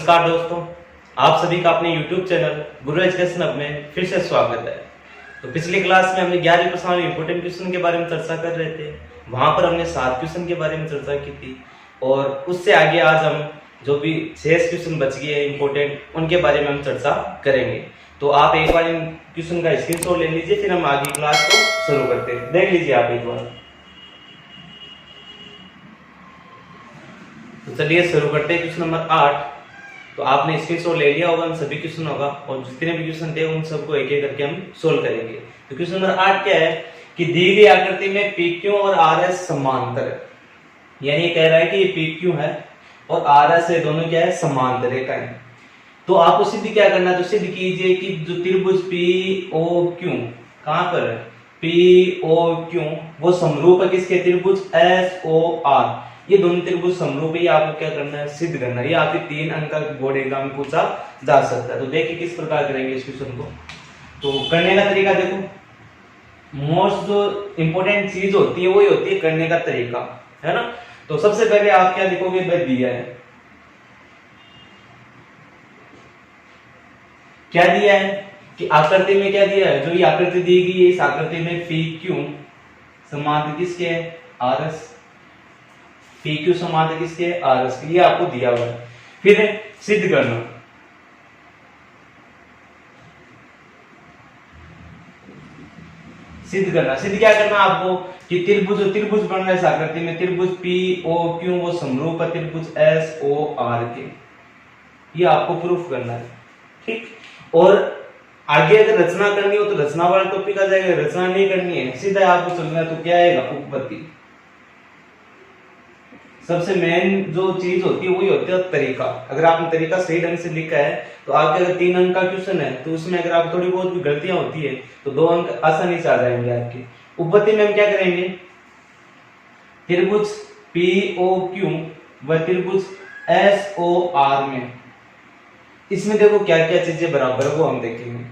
नमस्कार दोस्तों, आप सभी का अपने YouTube चैनल गुरु एजुकेशन हब में फिर से स्वागत है। तो पिछली क्लास में हमने 11वीं कक्षा में इंपोर्टेंट क्वेश्चन के बारे में चर्चा कर रहे थे। वहां पर हमने 7 क्वेश्चन के बारे में चर्चा की थी और उससे आगे आज हम जो भी 6 क्वेश्चन बच गए इंपोर्टेंट उनके बारे में हम चर्चा करेंगे। तो आप एक बार इन क्वेश्चन का स्क्रीनशॉट ले लीजिए, फिर हम आगे क्लास को शुरू करते हैं। देख लीजिए आप एक बार। तो चलिए शुरू करते हैं। Question number 8। तो आपने स्क्रीनशॉट ले लिया होगा, उन सभी क्वेश्चन होगा और जितने भी क्वेश्चन थे उन सबको एक एक करके हम सोल्व करेंगे। तो क्वेश्चन नंबर 8 क्या है कि दी गई आकृति में PQ और RS समांतर है। यानी कह रहा है कि ये PQ है और RS है, दोनों क्या है, समांतर रेखाएं। तो आपको सिद्ध क्या करना है, तो सिद्ध कीजिए कि जो त्रिभुज POQ कहां पर है, POQ वो समरूप है किसके, त्रिभुज SOR। ये दोनों त्रिभुज समरूप है, आपको क्या करना है, सिद्ध करना है। ये आपके 3 अंक का बोर्ड एग्जाम में पूछा जा सकता है। तो देखिए किस प्रकार करेंगे इस क्वेश्चन को। तो करने का तरीका देखो, मोस्ट जो इंपोर्टेंट चीज होती है वही होती है करने का तरीका, है ना। तो सबसे पहले आप क्या लिखोगे, भाई दिया है, क्या दिया है कि आकृति में क्या दिया है, जो ये आकृति दी गई है इस आकृति में PQ समांतर किसके है, RS। PQ समांतर किसके है, RS के। ये आपको दिया हुआ है। फिर सिद्ध करना, सिद्ध क्या करना आपको कि त्रिभुज बन रहा है इस आकृति में, त्रिभुज POQ वो समरूप है त्रिभुज SOR के। ये आपको प्रूफ करना है, ठीक। और आगे अगर रचना करनी हो तो रचना वाला टॉपिक आ जाएगा, रचना नहीं करनी है सीधा आपको चलना है तो क्या आएगा, उपपत्ति। सबसे मेन जो चीज होती है वही होती है तरीका। अगर आपने तरीका सही ढंग से लिखा है तो आपके अगर 3 अंक का क्वेश्चन है तो उसमें अगर आप थोड़ी बहुत भी गलतियां होती है तो 2 अंक आसानी से आ जाएंगे आपके। उपपत्ति में हम क्या करेंगे, त्रिभुज POQ व त्रिभुज SOR में इसमें देखो क्या क्या चीजें बराबर है वो हम देखेंगे।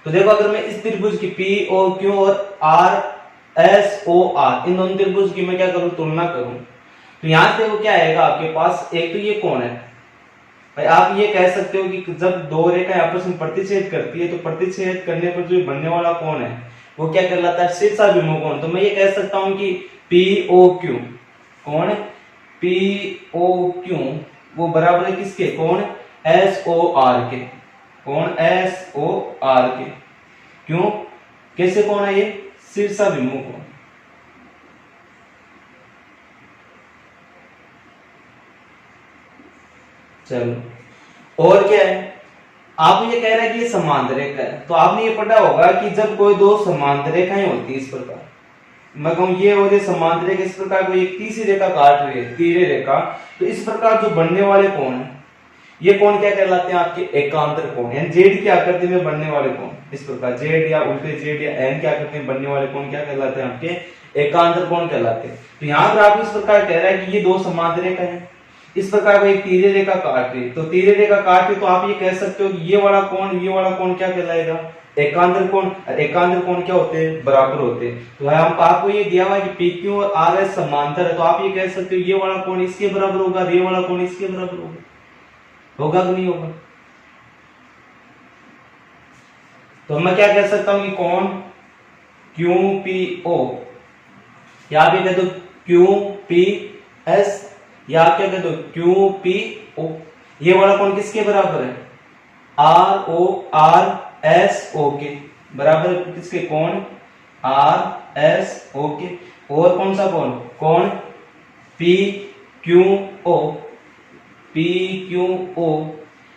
तो देखो अगर मैं इस त्रिभुज की POQ और RSOR इन दोनों त्रिभुज की मैं क्या करूं, तुलना करूं, तो यहां से वो क्या आएगा आपके पास, एक तो ये कौन है भाई, आप ये कह सकते हो कि जब दो रेखाएं आपस में प्रतिच्छेद करती है तो प्रतिच्छेद करने पर जो बनने वाला कौन है वो क्या कहलाता है, शीर्षाभिमुख कोण। तो मैं ये कह सकता हूं कि POQ कौन है, POQ वो बराबर है किसके, कौन, SOR के, कौन, SOR के। क्यों, कैसे कौन है ये, शीर्षाभिमुख कोण। चलो और क्या है, आप ये कह रहे हैं कि ये समांतर रेखा है। तो आपने ये पढ़ा होगा कि जब कोई दो समांतर रेखाएं होती है इस प्रकार, मैं कहूं ये हो जाए समांतर रेखा, इस प्रकार कोई एक तीसरी रेखा काट रही है, तीसरी रेखा, तो इस प्रकार जो बनने वाले कोण है ये कोण क्या कहलाते हैं, आपके एकांतर कोण। यानी जेड की आकृति में बनने वाले कोण, इस प्रकार जेड या उल्टे जेड या एन की आकृति में बनने वाले कोण क्या कहलाते हैं, आपके एकांतर कोण कहलाते हैं। तो यहाँ पर आप इस प्रकार कह रहा है कि ये दो समांतर रेखा है, इस प्रकार को एक तीसरी रेखा काट रही, तो तीसरी रेखा काट रही तो आप ये कह सकते हो कि ये वाला कोण क्या कहलाएगा, एकांतर कोण। एकांतर कोण क्या होते हैं, बराबर होते हैं। तो हम आपको ये दिया हुआ है कि PQ और RS समांतर है, तो आप ये कह सकते हो ये वाला कोण इसके बराबर होगा, ये वाला कोण इसके बराबर होगा कि नहीं होगा। तो मैं क्या कह सकता हूं कि कोण QPO, या आप ये कह दो QPS, या आप क्या कहते हो QPO। ये वाला कोण किसके बराबर है, RORSO के बराबर, किसके, कोण RSO के। और कौन सा कोण, कोण PQO,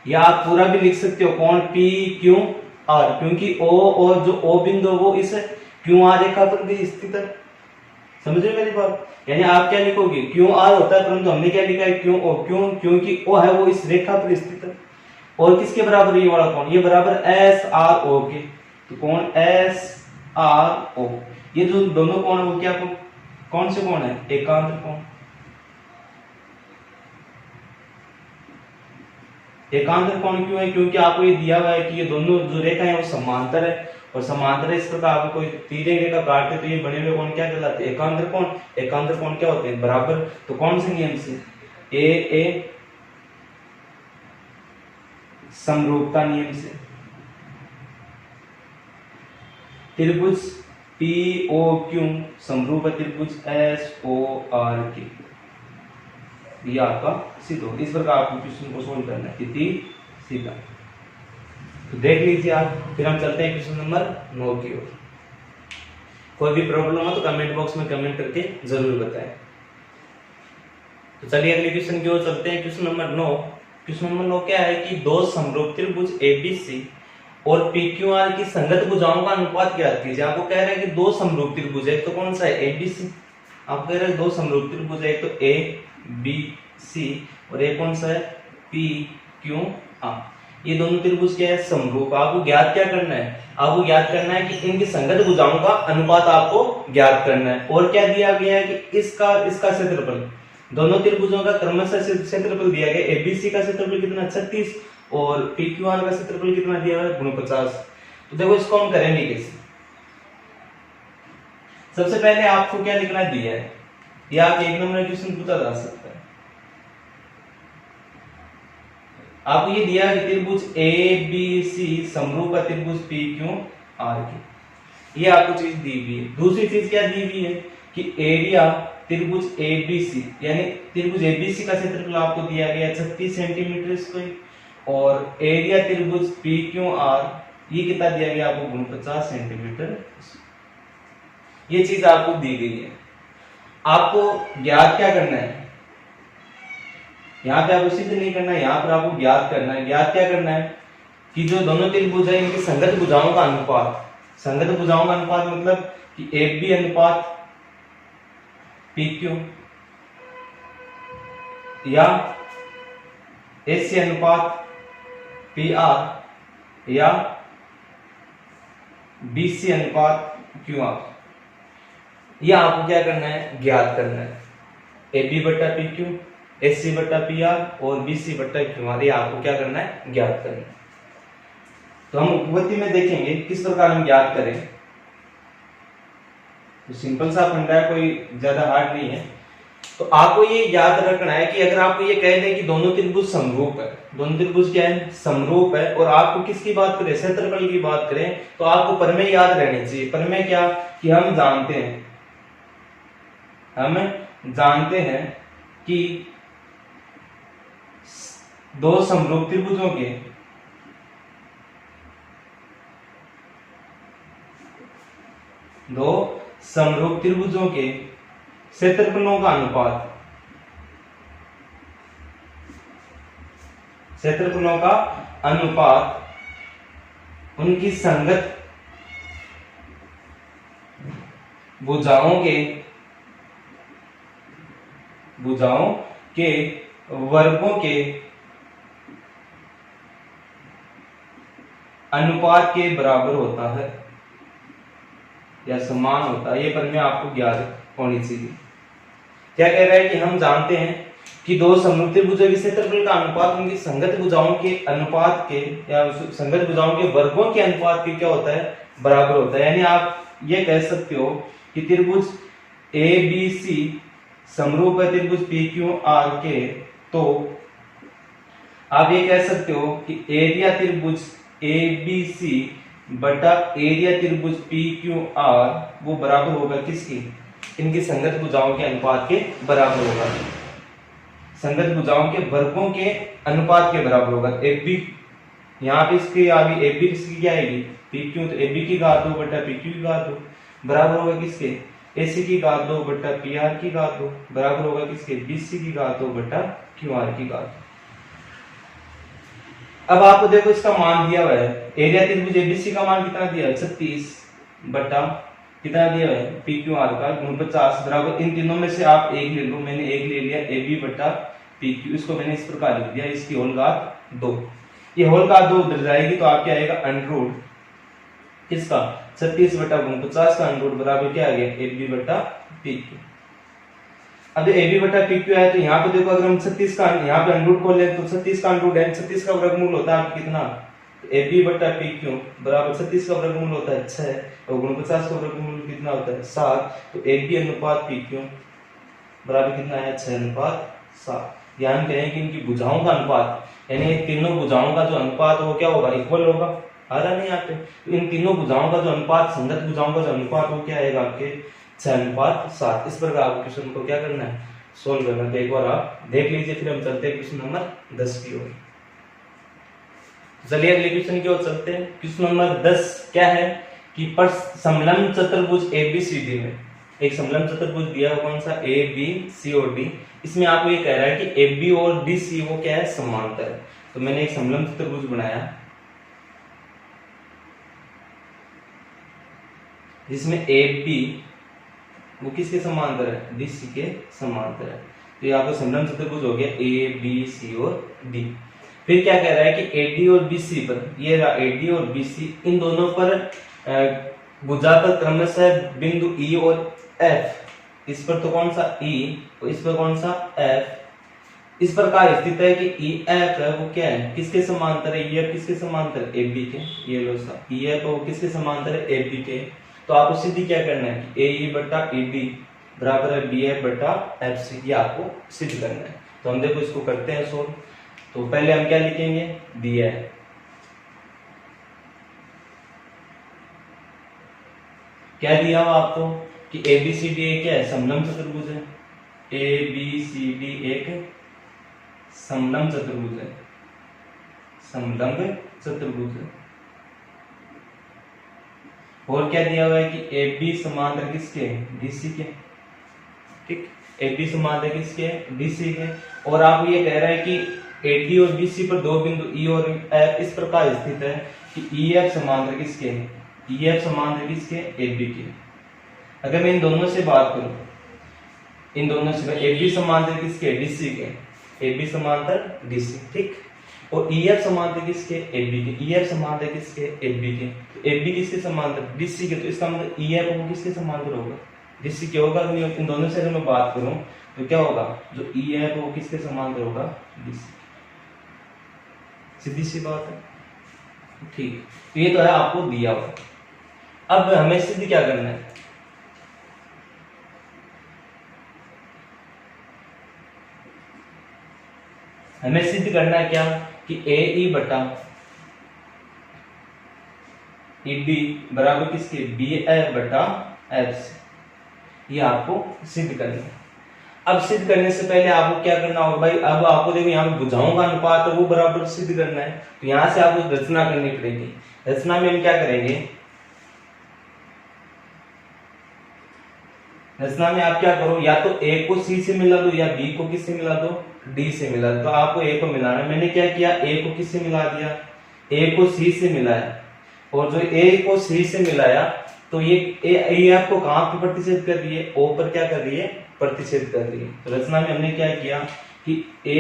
या आप पूरा भी लिख सकते हो कोण PQR, क्योंकि O और जो O बिंदु वो इस QR रेखा पर भी स्थित है। समझ रहे मेरी बात, यानी आप क्या लिखोगे, QR होता है परंतु हमने क्या लिखा है QO, क्यों, क्योंकि O है वो इस रेखा पर स्थित है। और किसके बराबर ये वाला कोण, ये बराबर SRO के। तो कोण SRO, ये जो दोनों कोण है वो क्या कौन से कोण है, एकांतर कोण। एकांतर कोण क्यों है, क्योंकि आपको ये दिया हुआ है कि ये दोनों जो रेखा है वो समांतर है, और समांतर इस प्रकार आपको कोई तीसरी रेखा काटते तो ये बने हुए कोण क्या कहलाते हैं, एकांतर कोण। एकांतर कोण क्या होते हैं, बराबर। तो कौन से नियम से, ए समरूपता नियम से। त्रिभुज पी ओ क्यू समरूप है त्रिभुज एस ओ आर के। ये आपका सिद्ध हो। इस प्रकार आपको क्वेश्चन को सोल्व करना है, कितनी सीधा। तो देख लीजिए आप। फिर हम चलते हैं क्वेश्चन नंबर 9 की ओर। कोई भी प्रॉब्लम हो तो कमेंट बॉक्स में कमेंट करके जरूर बताएं। तो चलिए अगले क्वेश्चन की ओर चलते हैं। Question number 9। क्वेश्चन नंबर 9 क्या है कि दो समरूप त्रिभुज एबीसी और पीक्यूआर की संगत भुजाओं का अनुपात ज्ञात कीजिए। आपको कह रहा है कि दो समरूप त्रिभुज है, तो कौन सा है? एबीसी। आपको कह रहा है दो समरूप त्रिभुज है, एक तो ए बी सी और एक कौन सा है? P Q R. ये दोनों त्रिभुज क्या है? समरूप। आपको ज्ञात क्या करना है? आपको ज्ञात करना है कि इनकी संगत भुजाओं का अनुपात आपको ज्ञात करना है। और क्या दिया गया है कि इसका क्षेत्रफल, दोनों त्रिभुजों का क्रमशः क्षेत्रफल दिया गया। एबीसी का क्षेत्रफल कितना? 36 और पीक्यूआर का क्षेत्रफल कितना दिया है? 49। तो देखो इसको हम करेंगे कैसे। सबसे पहले आपको क्या लिखना दिया है, या आप एक नंबर क्वेश्चन पूछा जा सकता है। आपको ये दिया है त्रिभुज ए बी सी समरूप है त्रिभुज पी क्यू आर की। ये आपको चीज दी हुई है। दूसरी चीज क्या दी हुई है कि एरिया त्रिभुज एबीसी, यानी त्रिभुज एबीसी का क्षेत्रफल आपको दिया गया 36 सेंटीमीटर स्क्वायर और एरिया त्रिभुज पी क्यू आर ये कितना दिया गया आपको? 49 सेंटीमीटर। ये चीज आपको दी गई है। आपको ज्ञात क्या करना है? यहाँ पे आपको सिद्ध नहीं करना है, यहाँ पर आपको ज्ञात करना है। ज्ञात क्या करना है कि जो दोनों त्रिभुज है इनकी संगत भुजाओं का अनुपात। संगत भुजाओं का अनुपात मतलब कि ए बी अनुपात पी क्यू या एस सी अनुपात पी आर या बी सी अनुपात क्यू आर। यह आपको क्या करना है? ज्ञात करना है। ए बी बट्टा पी क्यू, एस सी बट्टा पी आर और बी सी बट्टा क्यू आर, ये आपको क्या करना है? ज्ञात करना है। तो हम उपपत्ति में देखेंगे किस प्रकार हम ज्ञात करें। तो सिंपल सा फंडा है, कोई ज्यादा हार्ड नहीं है। तो आपको ये याद रखना है कि अगर आपको ये कह दें कि दोनों त्रिभुज समरूप है, दोनों त्रिभुज क्या है? समरूप है, और आपको किसकी बात करें? क्षेत्रफल की बात करें, तो आपको प्रमेय याद रहनी चाहिए। प्रमेय क्या कि हम जानते हैं कि दो समरूप त्रिभुजों के क्षेत्रफलों का अनुपात उनकी संगत भुजाओं के वर्गों के अनुपात के बराबर होता है या समान होता है। ये प्रमेय आपको ज्ञात होनी चाहिए। क्या कह रहा है कि हम जानते हैं कि दो समरूप त्रिभुजों के क्षेत्रफल का अनुपात उनकी संगत भुजाओं के अनुपात के या संगत भुजाओं के वर्गों के अनुपात के क्या होता है? बराबर होता है। यानी आप ये कह सकते हो कि त्रिभुज ए बी सी समरूप है त्रिभुज पी क्यू आर के, तो आप ये कह सकते हो कि एरिया त्रिभुज ए बी सी बटा एरिया त्रिभुज पी क्यू आर वो बराबर होगा किसकी? इनकी संगत भुजाओं के अनुपात के बराबर होगा। संगत भुजाओं के वर्गों के अनुपात के बराबर होगा। ए बी यहाँ पे इसके आगे ए बी किसकी क्या आएगी? पी क्यू, तो ए बी की घात 2 बटा पी क्यू की घात 2 बराबर होगा किसके? ए सी की घात 2 बटा पी आर की घात 2 बराबर होगा किसके? बी सी की घात 2 बटा क्यू आर की घात 2। अब आपको देखो इसका मान दिया हुआ है। एरिया त्रिभुज एबीसी का मान कितना दिया है? 36 बटा कितना दिया है? पी क्यू आर का 49 बराबर इन तीनों में से आप एक ले लो। मैंने एक ले लिया ए बी बटा पी क्यू, इसको मैंने इस प्रकार लिख दिया, इसकी होल घात 2। ये होल घात 2 उधर जाएगी तो आपके आएगा अंडर किसका? 36 बटा 49 का अंडर बराबर क्या आ गया? ए बी बटा पी क्यू। अब ए बी बटा पी क्यू है तो यहाँ पे देखो अगर हम 36 का यहाँ पे अंडर खोल लें तो 36 का अंडर है, 36 का वर्गमूल होता है कितना? ए बी बटा पी क्यू बराबर 36 का वर्गमूल होता है 6 और 49 का वर्गमूल कितना होता है? 7। तो ए बी अनुपात पी क्यू बराबर कितना है? 6 अनुपात 7। या हम कहें कि इनकी भुजाओं का अनुपात यानी तीनों भुजाओं का जो अनुपात वो क्या होगा, इक्वल होगा। आ रहा नहीं यहाँ पे? तो इन तीनों भुजाओं का जो अनुपात, संगत भुजाओं का जो अनुपात वो क्या आएगा आपके 6:7। इस प्रकार आपको क्वेश्चन को क्या करना है, सोल्व करना। तो एक बार आप देख लीजिए, फिर हम चलते हैं क्वेश्चन नंबर 10 की ओर। चलिए अगले क्वेश्चन की ओर चलते हैं। क्वेश्चन नंबर 10 क्या है कि पर समलंब चतुर्भुज एबीसीडी में एक समलंब चतुर्भुज दिया हुआ, कौन सा, ए बी सी और डी। इसमें आपको ये कह रहा है कि ए बी और डी सी वो क्या है, समांतर है। तो मैंने एक समलंब चतुर्भुज बनाया जिसमें ए बी वो किसके समांतर है, डी सी के समांतर है। तो ये आपका समलंब चतुर्भुज हो गया ए बी सी और डी। फिर क्या कह रहा है कि एडी और बीसी पर, ये रहा एडी और बीसी, इन दोनों पर भुजा पर क्रमशः बिंदु ई और एफ, इस पर तो कौन सा ई और इस पर कौन सा एफ, इस प्रकार स्थित है कि ई एफ है वो क्या है, किसके समांतर है, ई एफ किसके समांतर है, ए बी के। ये लो सा ई एफ वो किसके समांतर है, ए बी के। तो आपको सीधी क्या करना है कि ए ई बटा ई डी बराबर है बी एफ बटा एफ सी, ये आपको सिद्ध करना है। तो हम देखो इसको करते हैं सोल्व। तो पहले हम क्या लिखेंगे, दिया है क्या दिया हुआ आपको कि ए बी सी डी एक क्या है, समलंब चतुर्भुज है। ए बी सी डी एक समलंब चतुर्भुज है, समलंब चतुर्भुज है। और क्या दिया हुआ है कि ए बी समांतर किसके, डीसी के। ठीक, ए बी समांतर किसके, डीसी के। और आप ये कह रहे हैं कि एडी और बीसी पर दो बिंदु ई और एफ इस प्रकार स्थित है कि ई एफ समांतर किसके, ई एफ समांतर किसके, ए बी के। अगर मैं इन दोनों से बात करूं, इन दोनों से ए बी समांतर किसके, डीसी के, ए बी समांतर डीसी। ठीक, और ई एफ समांतर किसके, ए बी के, ई एफ समांतर किसके, ए बी के। तो ए बी किसके समांतर, डीसी के। तो इसका मतलब ई एफ वो किसके समांतर होगा, डीसी के होगा। इन दोनों से अगर मैं बात करूं तो क्या होगा, जो ई एफ वो किसके समांतर होगा, डीसी। सीधी सी बात है। ठीक, तो ये तो है आपको दिया हुआ। अब हमें सिद्ध क्या करना है, हमें सिद्ध करना है क्या कि ए ई बटा ई डी बराबर किसके, बी एफ बटा एफ सी। ये आपको सिद्ध करना है। अब सिद्ध करने से पहले आपको क्या करना होगा भाई, अब आपको देखो यहाँ पे भुजाओं का अनुपात है वो बराबर सिद्ध करना है। तो यहाँ से आपको रचना करनी पड़ेगी। रचना में हम क्या करेंगे, रचना में आप क्या करो, या तो ए को सी से मिला दो या बी को किससे मिला दो, डी से मिला दो। तो आपको ए को मिलाना, मैंने क्या किया, ए को किससे मिला दिया, ए को सी से मिलाया। और जो ए को सी से मिलाया तो ये ए आपको कहां पर प्रतिच्छेद कर रही है, ओ पर क्या कर रही है, प्रतिच्छेद कर रही है। तो रचना में हमने क्या किया कि ए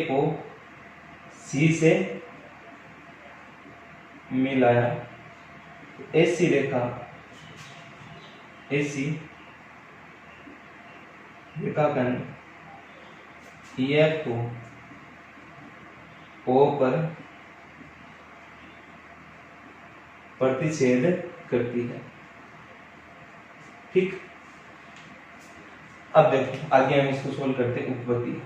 को सी से मिलाया। ऐसी रेखा, ऐसी रेखाखंड EF को O पर प्रतिच्छेद करती है। ठीक, अब देखो आगे हम इसको सोल्व करते हैं। उत्पत्ति,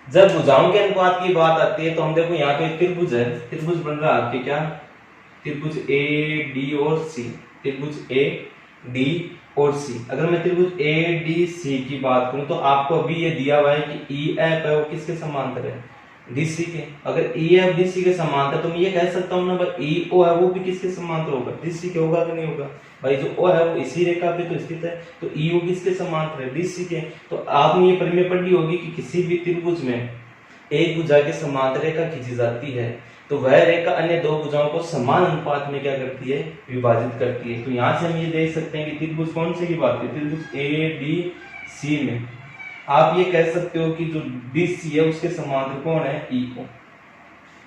जब भुजाओं के अनुपात की बात आती है तो हम देखो यहाँ पे त्रिभुज है, त्रिभुज बन रहा है आपके क्या, त्रिभुज ए डी और सी, त्रिभुज ए डी और सी। अगर मैं त्रिभुज ए डी सी की बात करूं तो आपको अभी ये दिया हुआ है कि ई एफ है वो किसके समांतर है, डीसी के। अगर ई एफ डी सी के समांतर तो मैं ये कह सकता हूँ ना भाई ई ओ है वो भी किसके समांतर होगा, डीसी के होगा कि नहीं होगा भाई। जो ओ है वो इसी रेखा पे तो स्थित है, तो ई ओ किसके समांतर है, डीसी के। तो आपने ये प्रमेय पढ़ी होगी कि किसी भी त्रिभुज में एक भुजा के समांतर रेखा खींची जाती है तो वह रेखा अन्य दो भुजाओं को समान अनुपात में क्या करती है, विभाजित करती है। तो यहाँ से हम ये देख सकते हैं कि त्रिभुज कौन से की बात है, त्रिभुज ए डी सी में आप ये कह सकते हो कि जो डी सी है उसके समांतर कौन है, ई ओ।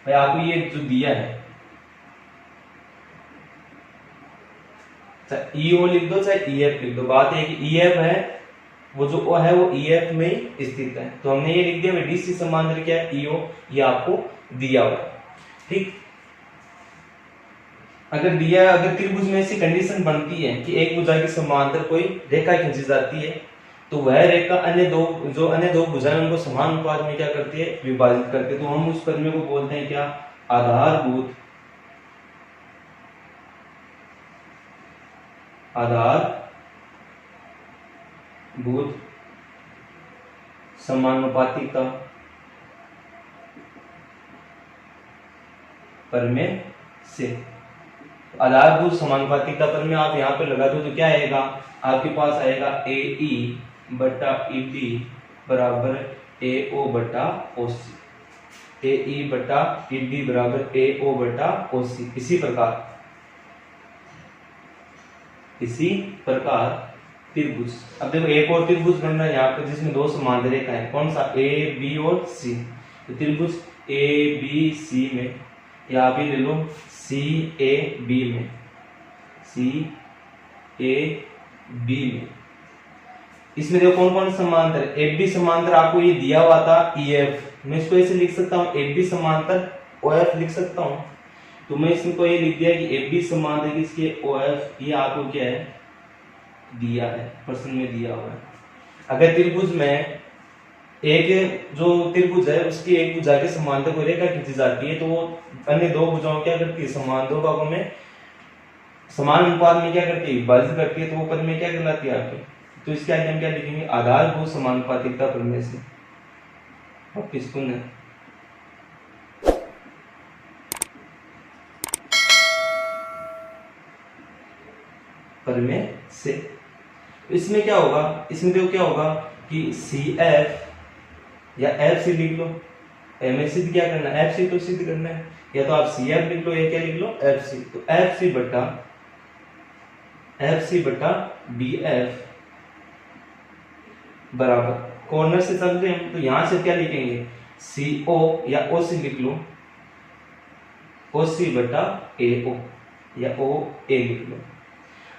भाई आपको ये जो दिया है चाहे ई ओ लिख दो चाहे ई एफ लिख दो, बात है कि ई एफ है वो जो ओ है वो ई एफ में ही स्थित है। तो हमने ये लिख दिया डी सी समांतर क्या है, ई ओ, ये आपको दिया हुआ है। ठीक, अगर दिया, अगर त्रिभुज में ऐसी कंडीशन बनती है कि एक भुजा के समांतर कोई रेखा खींची जाती है, तो वह रेखा अन्य दो भुजाएं उनको समान अनुपात में क्या करती है, विभाजित करती है। तो हम उस प्रमेय को बोलते हैं क्या, आधारभूत समानुपातिकता प्रमेय से। आधारभूत समानुपातिकता प्रमेय आप यहाँ पे लगा दो तो क्या आएगा, आपके पास आएगा AE बटा ED बराबर AO बटा OC। AE बटा ED बराबर AO बटा OC। इसी प्रकार त्रिभुज, अब देखो एक और त्रिभुज बन रहा है यहाँ पे जिसमें दो समांतर रेखा है, कौन सा, A B और C। तो त्रिभुज A B C में, या आप ये ले लो C A B में, C A B में, इसमें देखो कौन कौन समांतर है। AB समांतर आपको ये दिया हुआ था EF, मैं इसको ऐसे लिख सकता हूँ AB समांतर OF लिख सकता हूँ। तो मैं इसको ये लिख दिया कि AB समांतर किसके, OF, ये आपको क्या है, दिया है, प्रश्न में दिया हुआ है। अगर त्रिभुज में एक जो त्रिभुज है उसकी एक भुजा के समांतर कोई रेखा खींची जाती है, तो वो अन्य दो भुजाओं क्या करती है, समान दो भागों में समान अनुपात में क्या करती है, विभाजित करती है। तो वो पद में क्या कहलाती है आपके, तो इसके आगे हम क्या लिखेंगे, आधारभूत समानुपातिकता प्रमेय से। और किसको न प्रमेय से। इसमें क्या होगा, इसमें देखो क्या होगा कि CF या FC लिख लो, में सिद्ध क्या करना है, FC तो सिद्ध करना है, या तो आप CF लिख लो या क्या लिख लो, FC। तो FC बटा BF बराबर, कॉर्नर से समझे हम, तो यहां से क्या लिखेंगे, CO या OC लिख लो, OC बटा AO या OA लिख लो।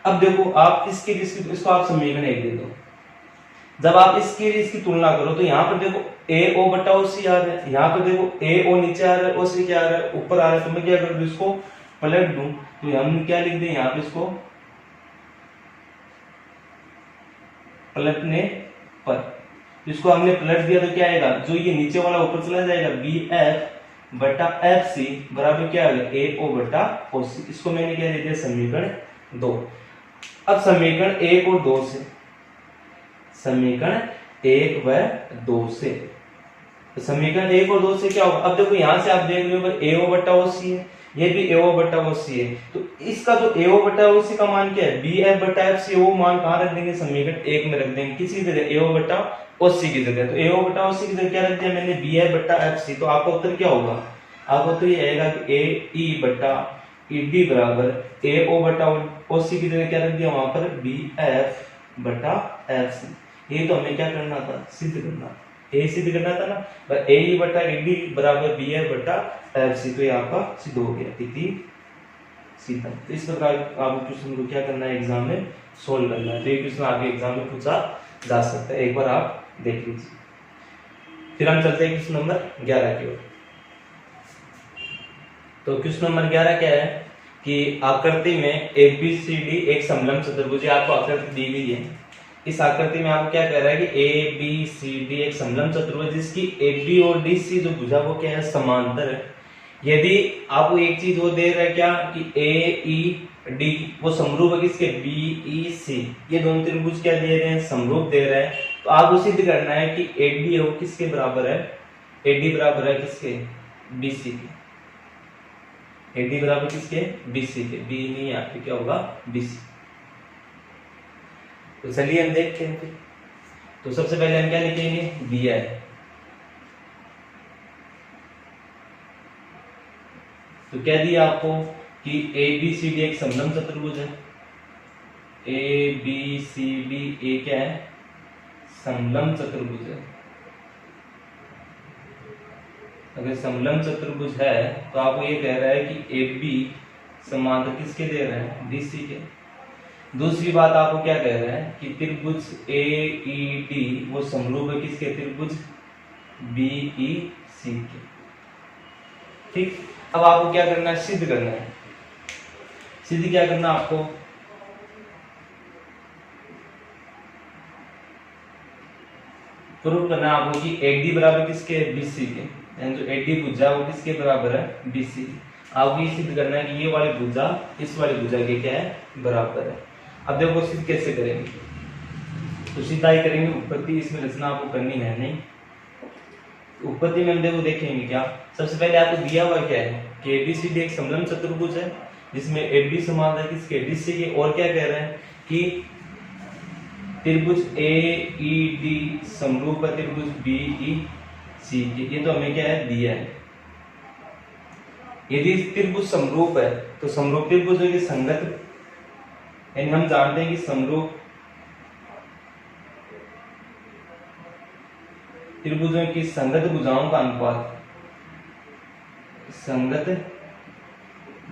अब देखो आप इसको आप समीकरण एक दे दो, जब आप इसकी तुलना करो तो यहाँ पर देखो AO बटा OC आ रहा है, यहाँ पर देखो AO नीचे आ रहा है, OC क्या आ रहा है, ऊपर आ रहा है। तो मैं क्या कर दूं, इसको पलट दूं, तो हम क्या लिख दें यहाँ पे, इसको पलटने पर, इसको हमने पलट दिया तो क्या आएगा, जो ये नीचे वाला ऊपर चला जाएगा, BF बटा FC बराबर क्या आएगा, AO बटा OC। इसको मैंने क्या दे दिया, समीकरण 2। अब समीकरण 1 और 2 से, समीकरण 1 व 2 से, तो समीकरण 1 और 2 से क्या होगा, अब देखो यहां से आप देख रहे हो AO बटा OC है, ये भी AO बटा OC है। तो इसका जो AO बटा OC का मान क्या है, BF बटा FC, वो मान कहां रख देंगे, समीकरण 1 में रख देंगे, किसी जगह AO बटा OC की जगह। तो AO बटा OC की जगह क्या रख दिया मैंने, BF बटा FC। तो आपका उत्तर क्या होगा, आपका उत्तर ये आएगा कि AE बटा ED बराबर AO बटा OC की जगह क्या रख दिया, वहां पर BF बटा FC। ये तो हमें क्या करना था, सिद्ध करना, ए सिद्ध करना था ना, AE बटा ED बराबर BF बटा FC। तो ये आपका सिद्ध हो गया, इति सीधा। तो इस प्रकार आपको क्वेश्चन को क्या करना है, एग्जाम में सोल्व करना है। तो ये क्वेश्चन आपके एग्जाम में पूछा जा सकता है, एक बार आप देख लीजिए। फिर हम चलते हैं क्वेश्चन नंबर 11 की ओर। तो क्वेश्चन नंबर 11 क्या है कि आकृति में ABCD एक समलंब चतुर्भुज, आपको आकृति दी गई है। इस आकृति में आपको क्या कह रहा है कि ABCD एक समलंब चतुर्भुज जिसकी AB और DC जो भुजा वो क्या है, समांतर है। यदि आपको एक चीज वो दे रहा है क्या कि AED वो समरूप है किसके, BEC, ये दोनों त्रिभुज क्या दे रहे हैं, समरूप दे रहे हैं। तो आपको सिद्ध करना है कि AD है वो किसके बराबर है, AD बराबर है किसके, BC के। AD बराबर किसके, BC के, B नहीं आपके क्या होगा, BC। तो चलिए हम देखते हैं फिर। तो सबसे पहले हम क्या लिखेंगे, दिया है, तो क्या दिया आपको कि ABCD एक समलंब चतुर्भुज है, ABCD एक क्या है, समलंब चतुर्भुज है। अगर समलंब चतुर्भुज है तो आपको ये कह रहा है कि AB समांतर किसके दे रहे हैं, DC के। दूसरी बात आपको क्या कह रहा है कि त्रिभुज AED वो समरूप है किसके, त्रिभुज BEC के। ठीक, अब आपको क्या करना है, सिद्ध करना है। सीधी क्या करना आपको, प्रूव करना है आपको कि AD बराबर किसके, BC के, यानी जो AD भुजा वो किसके बराबर है, BC। आपको ये सिद्ध करना है कि ये वाली भुजा इस वाली भुजा के क्या है, बराबर है। अब देखो सिद्ध कैसे करेंगे, तो सीधा ही करेंगे, उत्पत्ति इसमें रचना आपको करनी है नहीं। उत्पत्ति में हम देखो देखेंगे क्या, सबसे पहले आपको दिया हुआ क्या है कि ABCD एक समलंब चतुर्भुज है जिसमें AD समान है किसके, BC के, और क्या कह रहे हैं कि त्रिभुज AED समरूप है त्रिभुज BEC के। ये तो हमें क्या है दिया है। यदि त्रिभुज समरूप है तो समरूप त्रिभुजों की संगत, यानी हम जानते हैं कि समरूप त्रिभुजों की संगत भुजाओं का अनुपात, संगत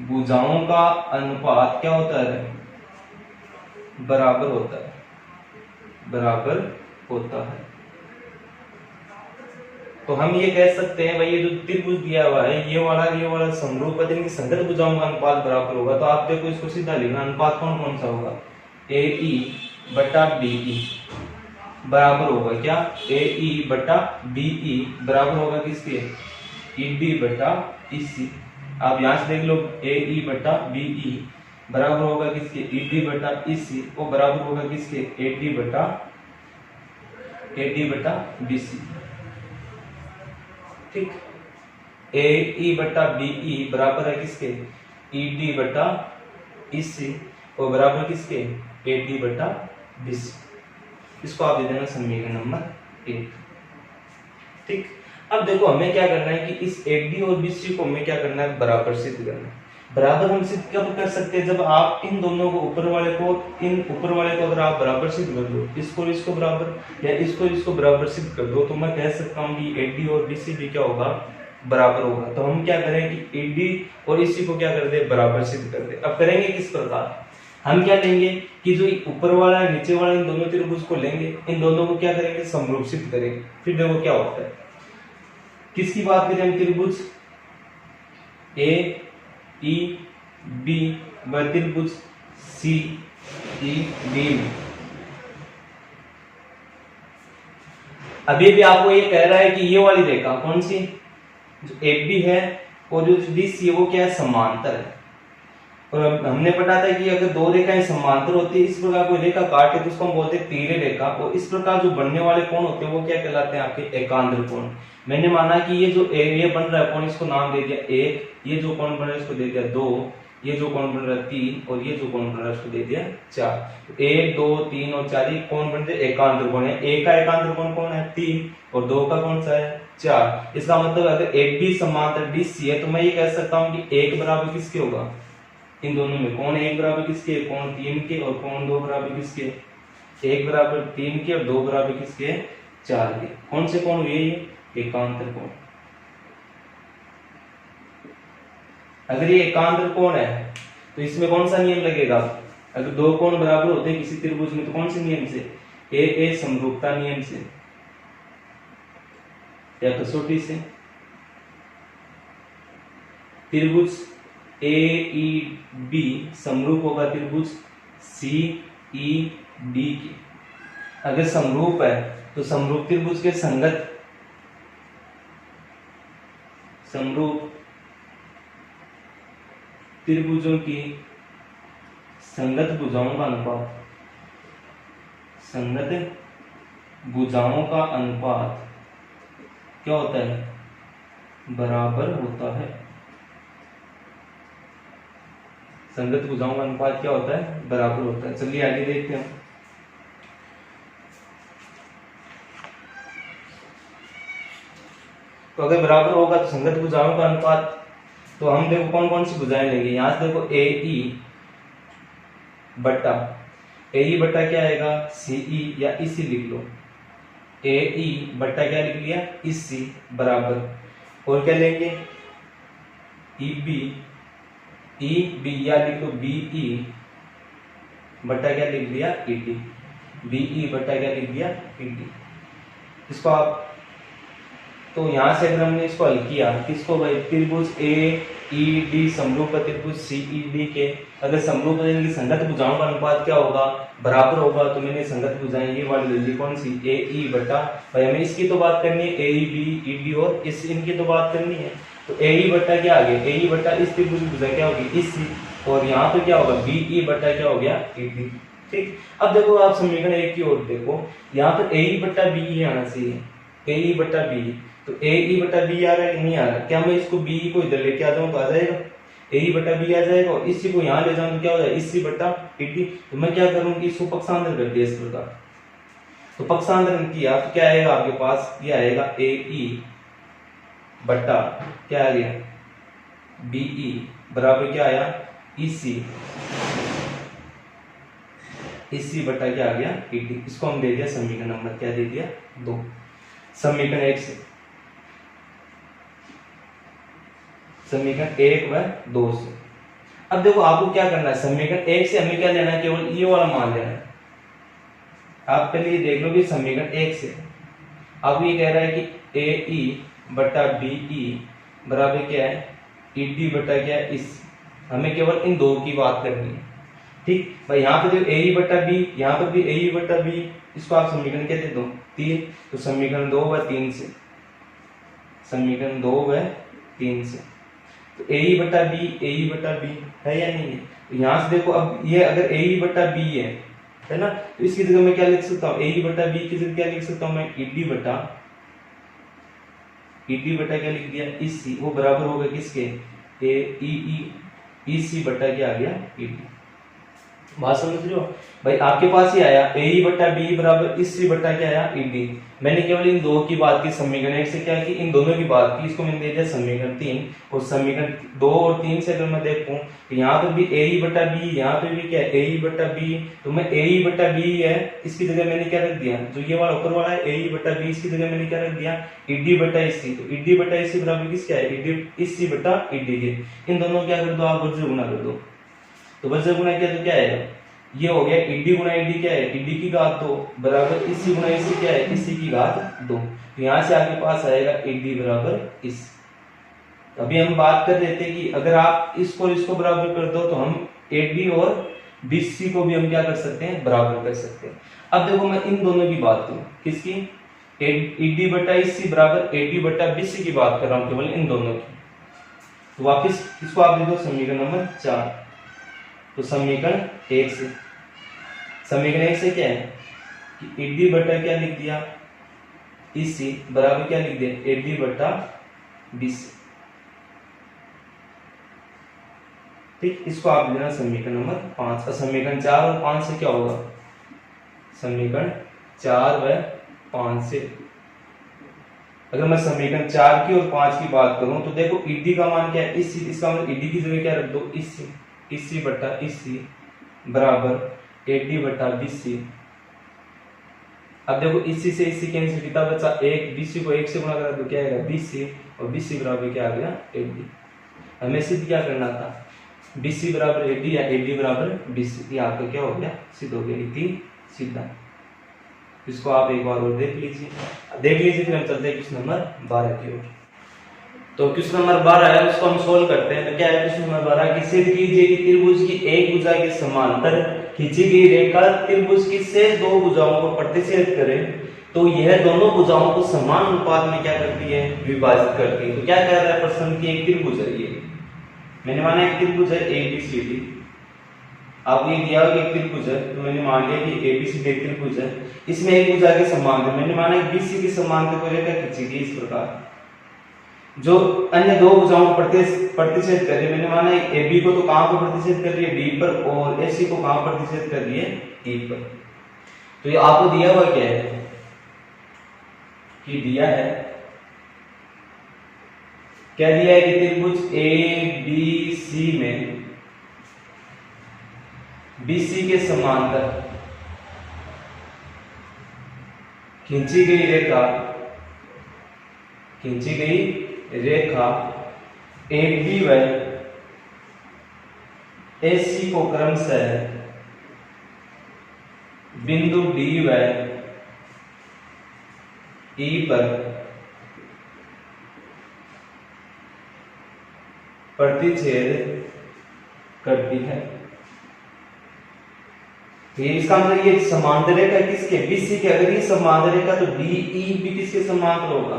भुजाओं का अनुपात क्या होता है, बराबर होता है, बराबर होता है। तो हम ये कह सकते हैं भाई ये जो त्रिभुज दिया हुआ है ये वाला समरूप है, इनकी संगत भुजाओं का अनुपात बराबर होगा। तो आप देखो इसको सीधा लिखना, अनुपात कौन कौन सा होगा, AE बटा BE बराबर होगा क्या, AE बटा BE बराबर होगा किसके, ED बटा EC। आप यहां से देख लो AE बटा BE बराबर होगा किसके, ED बटा EC, वो बराबर होगा किसके, AD बटा BC। ठीक, AE बटा BE बराबर है किसके, ED बटा EC, वो बराबर किसके, AD बटा BC। इसको आप दे देना समीकरण नंबर 1। ठीक, अब देखो हमें क्या करना है कि इस AD और BC को हमें क्या करना है, बराबर सिद्ध करना है। बराबर हम सिद्ध कब कर सकते हैं, जब आप इन दोनों को ऊपर वाले को अगर आप बराबर सिद्ध कर दो, इसको इसको बराबर या इसको बराबर सिद्ध कर दो, तो मैं कह सकता हूँ कि AD और BC भी क्या होगा, बराबर होगा। तो हम क्या करें कि AD और EC को क्या कर दे, बराबर सिद्ध कर दे। अब करेंगे किस प्रकार, हम क्या लेंगे कि जो ऊपर वाला है नीचे वाला इन दोनों त्रिभुज को लेंगे, इन दोनों को क्या करेंगे, समरूप सिद्ध करेंगे। फिर देखो क्या होता है, किसकी बात करें हम, त्रिभुज AEB व त्रिभुज CED में। अभी भी आपको ये कह रहा है कि ये वाली रेखा कौन सी, जो AB है और जो BC है वो क्या है, समांतर है। और हमने पढ़ा था कि अगर दो रेखाएं समांतर होती है, इस प्रकार कोई रेखा काटे तो उसको हम बोलते हैं तिर्य रेखा, और इस प्रकार जो बनने वाले कोण होते हैं वो क्या कहलाते हैं, आपके एकांतर कोण। मैंने माना कि ये जो ये बन रहा है कोण, इसको नाम दे दिया 1, ये जो कोण बन रहा है इसको दे दिया 2, ये जो कोण बन रहा है 3, और ये जो कोण बन रहा है उसको दे दिया 4। 1 2 3 और 4 ये कोण बनते हैं एकांतर कोण है। 1 का एकांतर कोण कौन है, 3, और 2 का कौन सा है, 4। इसका मतलब अगर AB समांतर BC है तो मैं ये कह सकता हूँ कि 1 बराबर किसके होगा, इन दोनों में कोण 1 बराबर किसके, कोण 3 के, और कोण 2 बराबर किसके, 1 बराबर 3 के और 2 बराबर किसके, 4 के। कौन से कोण हुए ये, एकांतर कोण। अगर ये एकांतर कोण है तो इसमें कौन सा नियम लगेगा, अगर दो कोण बराबर होते हैं किसी त्रिभुज में तो कौन से नियम से, ए समरूपता नियम से या कसौटी से। त्रिभुज AEB समरूप होगा त्रिभुज CED की। अगर समरूप है तो समरूप त्रिभुज के संगत, समरूप त्रिभुजों की संगत भुजाओं का अनुपात, संगत भुजाओं का अनुपात क्या होता है, बराबर होता है। संगत भुजाओं का अनुपात क्या होता है, बराबर होता है। चलिए आगे देखते हैं। तो अगर बराबर होगा तो संगत भुजाओं का अनुपात, तो हम देखो कौन कौन सी भुजाएं लेंगे। यहां से देखो AE बट्टा क्या आएगा, CE या EC लिख लो। AE बट्टा क्या लिख लिया, EC बराबर, और क्या लेंगे EB या लिख लो BE बट्टा क्या लिख लिया, ED। BE बट्टा क्या लिख दिया, ED। इसको आप तो यहाँ से अगर हमने इसको हल किया, किसको भाई, त्रिभुज ए ई डी समरूप त्रिभुज सी ई डी के अगर समरूप की संगत भुजाओं का अनुपात क्या होगा, बराबर होगा। तो मैंने संगत भुजाएं ये वाली ले ली, कौन सी, ए ई बटा, भाई हमें इसकी तो बात करनी है, ए ई बी ई डी, और इस इनकी तो बात करनी है। तो ए ई बटा क्या आ गया, ए ई बटा इस त्रिभुज की भुजा क्या होगी, इस, और यहाँ पे क्या होगा, बी ई बटा क्या हो गया, ई डी। ठीक, अब देखो आप समीकरण एक की ओर देखो, यहाँ पर ए ई बटा बी ही आना चाहिए, ए ई बटा बी। तो ए ई बटा बी आ रहा है कि नहीं आ रहा, क्या मैं इसको बी को इधर लेके आ जाऊं तो आ जाएगा, ए ई बटा बी आ जाएगा, और इसी को यहाँ ले जाऊं तो क्या हो जाएगा, इसी बटा ई डी। तो मैं क्या करूँ कि इसको पक्षांतर कर दिया इस प्रकार। तो पक्षांतर किया तो क्या आएगा आपके पास, ये आएगा ए ई बटा क्या आ गया, बी ई बराबर क्या आया, इसी बटा क्या आ गया, ई डी। इसको हम दे दिया समीकरण नंबर क्या दे दिया, 2। समीकरण 1 से, समीकरण 1 व 2 से। अब देखो आपको क्या करना है, समीकरण 1 से हमें क्या लेना है, केवल ये वाला मान लेना है। आप पहले ये देख लो कि समीकरण 1 से अब ये कह रहा है कि ए ई बटा बी ई बराबर क्या है, ई डी बटा क्या है, इस, हमें केवल इन दो की बात करनी है। ठीक भाई, यहाँ पे जो ए ई बटा बी, यहाँ पर भी ए ई बटा बी, इसको आप समीकरण क्या दे दो, 3। तो समीकरण 2 व 3 से, समीकरण 2 व 3 से, तो ए ई बटा बी, ए ई बटा बी है या नहीं है। तो यहाँ से देखो, अब ये अगर ए ई बटा बी है ना, तो इसकी जगह मैं क्या लिख सकता हूँ, ए ई बटा बी की जगह क्या लिख सकता हूँ मैं, ई डी बटा क्या लिख दिया, इस सी, वो बराबर होगा किसके, ए ई सी बटा क्या आ गया, ई डी। बात समझ रहे हो भाई, आपके पास ही आया ए ई बटा बी बराबर इस सी बटा क्या आया, ई डी। मैंने केवल इन दो की बात की, समीकरण 1 से क्या की, इन दोनों की बात की, इसको मैंने दे दिया समीकरण 3। और समीकरण 2 और 3 से अगर मैं देखूं तो यहाँ पर भी ए ई बटा बी, यहाँ पे भी क्या है, ए ई बटा बी। तो मैं ए ई बटा बी है, इसकी जगह मैंने क्या रख दिया, जो ये वाला ऊपर वाला है ए ई बटा बी, इसकी जगह मैंने क्या रख दिया, ई डी बटा इस सी। तो ई डी बटा इस सी बराबर किसका है, ई डी इस सी बटा ई डी के। इन दोनों क्या कर दो आप, वर्ग गुणा कर दो। तो वर्ग गुणा किया तो क्या आएगा, ये हो गया ईडी गुना ईडी क्या है, ईडी की घात 2 बराबर इसी गुना इसी क्या है, इसी की घात 2। तो यहाँ से आपके पास आएगा ईडी बराबर इस। अभी हम बात कर रहे थे कि अगर आप इसको बराबर कर दो तो हम एडी और बीसी को भी हम क्या कर सकते हैं, बराबर कर सकते हैं। अब देखो मैं इन दोनों की बात करूं, किसकी, ईडी बटा इसी बराबर एडी बटा बीसी की बात कर रहा हूं, केवल इन दोनों की। तो वापिस इसको आप लिख दो समीकरण नंबर 4। तो समीकरण 1 से, समीकरण 1 से क्या है कि एडी बटा क्या लिख दिया, इसी बराबर क्या लिख दिया, एडी बटा बीसी। ठीक, इसको आप लेना समीकरण नंबर 5। समीकरण 4 और 5 से क्या होगा, समीकरण 4 व 5 से अगर मैं समीकरण 4 की और 5 की बात करूं तो देखो ईडी का मान क्या है, इसी, इसका मतलब ईडी की जगह क्या रख दो, इसी बटा इसी बराबर एडी बटा बीसी। अब देखो इसी से इसी कैंसिल कितना बचा, 1, बीसी को 1 से गुणा करा तो क्या आएगा, बीसी, और बीसी बराबर क्या आ गया, एडी। हमें सिद्ध क्या करना था, बीसी बराबर एडी या एडी बराबर बीसी। ये आपका क्या हो गया, सिद्ध हो गया, इति सीधा। इसको आप एक बार और देख लीजिए फिर हम चलते हैं क्वेश्चन नंबर 12 की ओर। तो क्वेश्चन नंबर 12 है, उसको हम सोल्व करते हैं। तो क्या है क्वेश्चन नंबर 12 की, सिद्ध कीजिए कि त्रिभुज की एक भुजा के समांतर खींची गई रेखा त्रिभुज की शेष दो भुजाओं को प्रतिच्छेद करे तो यह दोनों भुजाओं को समान अनुपात में क्या करती है, विभाजित करती है। तो क्या कह रहा है प्रश्न की, एक त्रिभुज है, ये मैंने माना एक त्रिभुज है ABCD। आपको ये दिया कि एक त्रिभुज है, तो मैंने मान लिया कि ABCD एक त्रिभुज है, इसमें एक भुजा के समांतर मैंने माना BC के समांतर को रेखा खींची गई इस प्रकार, जो अन्य दो भुजाओं को प्रतिच्छेद कर रही है। मैंने माना AB को तो कहां पर प्रतिच्छेद कर रही है, B पर, और AC को कहां पर प्रतिच्छेद कर रही है, E पर। तो ये आपको दिया हुआ क्या है कि दिया है, क्या दिया है कि त्रिभुज ABC में BC के समांतर खींची गई रेखा AB व AC को क्रमशः बिंदु D व E पर प्रतिच्छेद करती है। ये इसका मतलब ये समांतर रेखा किसके, बीसी के। अगर ये समांतर रेखा तो डीई भी किसके समांतर होगा।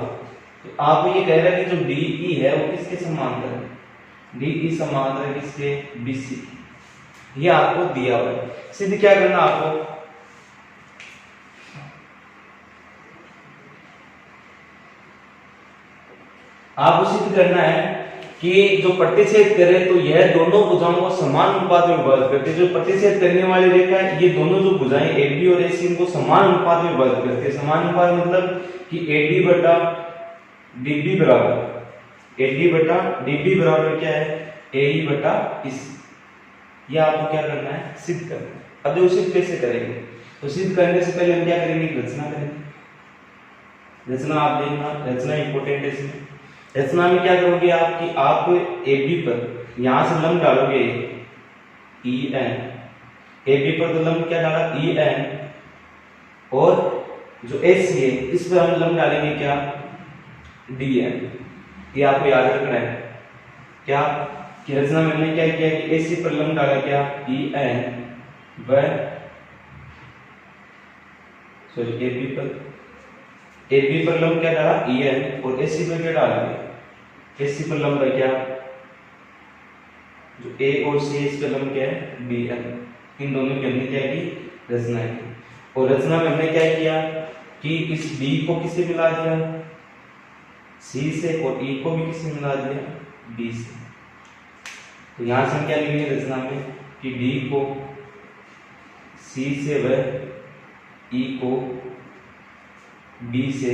तो आप ये कह रहे हैं कि जो डीई है वो किसके समांतर है, डीई समांतर है किसके, बीसी। ये आपको दिया हुआ है। सिद्ध क्या करना आपको, आपको सिद्ध करना है कि जो प्रतिच्छेद करे तो यह दोनों भुजाओं को समान अनुपात में विभाजित करते हैं। जो प्रतिच्छेद करने वाली रेखा है ये दोनों जो भुजाएं एडी और एसी इनको समान अनुपात में विभाजित करते हैं। समान अनुपात मतलब कि एडी बटा डीबी बराबर, एडी बटा डीबी बराबर क्या है, एई बटा इसी। ये आपको क्या करना है, सिद्ध करना है। अब जो सिद्ध कैसे करेंगे, तो सिद्ध करने से पहले हम क्या करेंगे, रचना करेंगे। रचना आप देखना, रचना इंपोर्टेंट है इसमें। रचना में क्या करोगे आप कि आप AB पर यहां से लंब डालोगे EN, AB पर तो लंब क्या डाला EN, और जो AC है इस पर हम लंब डालेंगे क्या DN। ये आपको याद रखना है क्या कि रचना में हमने क्या किया कि AC पर लंब डाला क्या EN व AB पर लंब क्या डाला EN और AC पर क्या डालेंगे, AC पर लंब है क्या जो A और C, इस पर लंब क्या है DN। इन दोनों की हमने क्या की, रचना की। और रचना में हमने क्या किया कि इस D को किससे मिला दिया, C से, और E को भी किससे मिला दिया, B से। तो यहां से हम क्या लिखेंगे रचना में कि D को C से व E को B से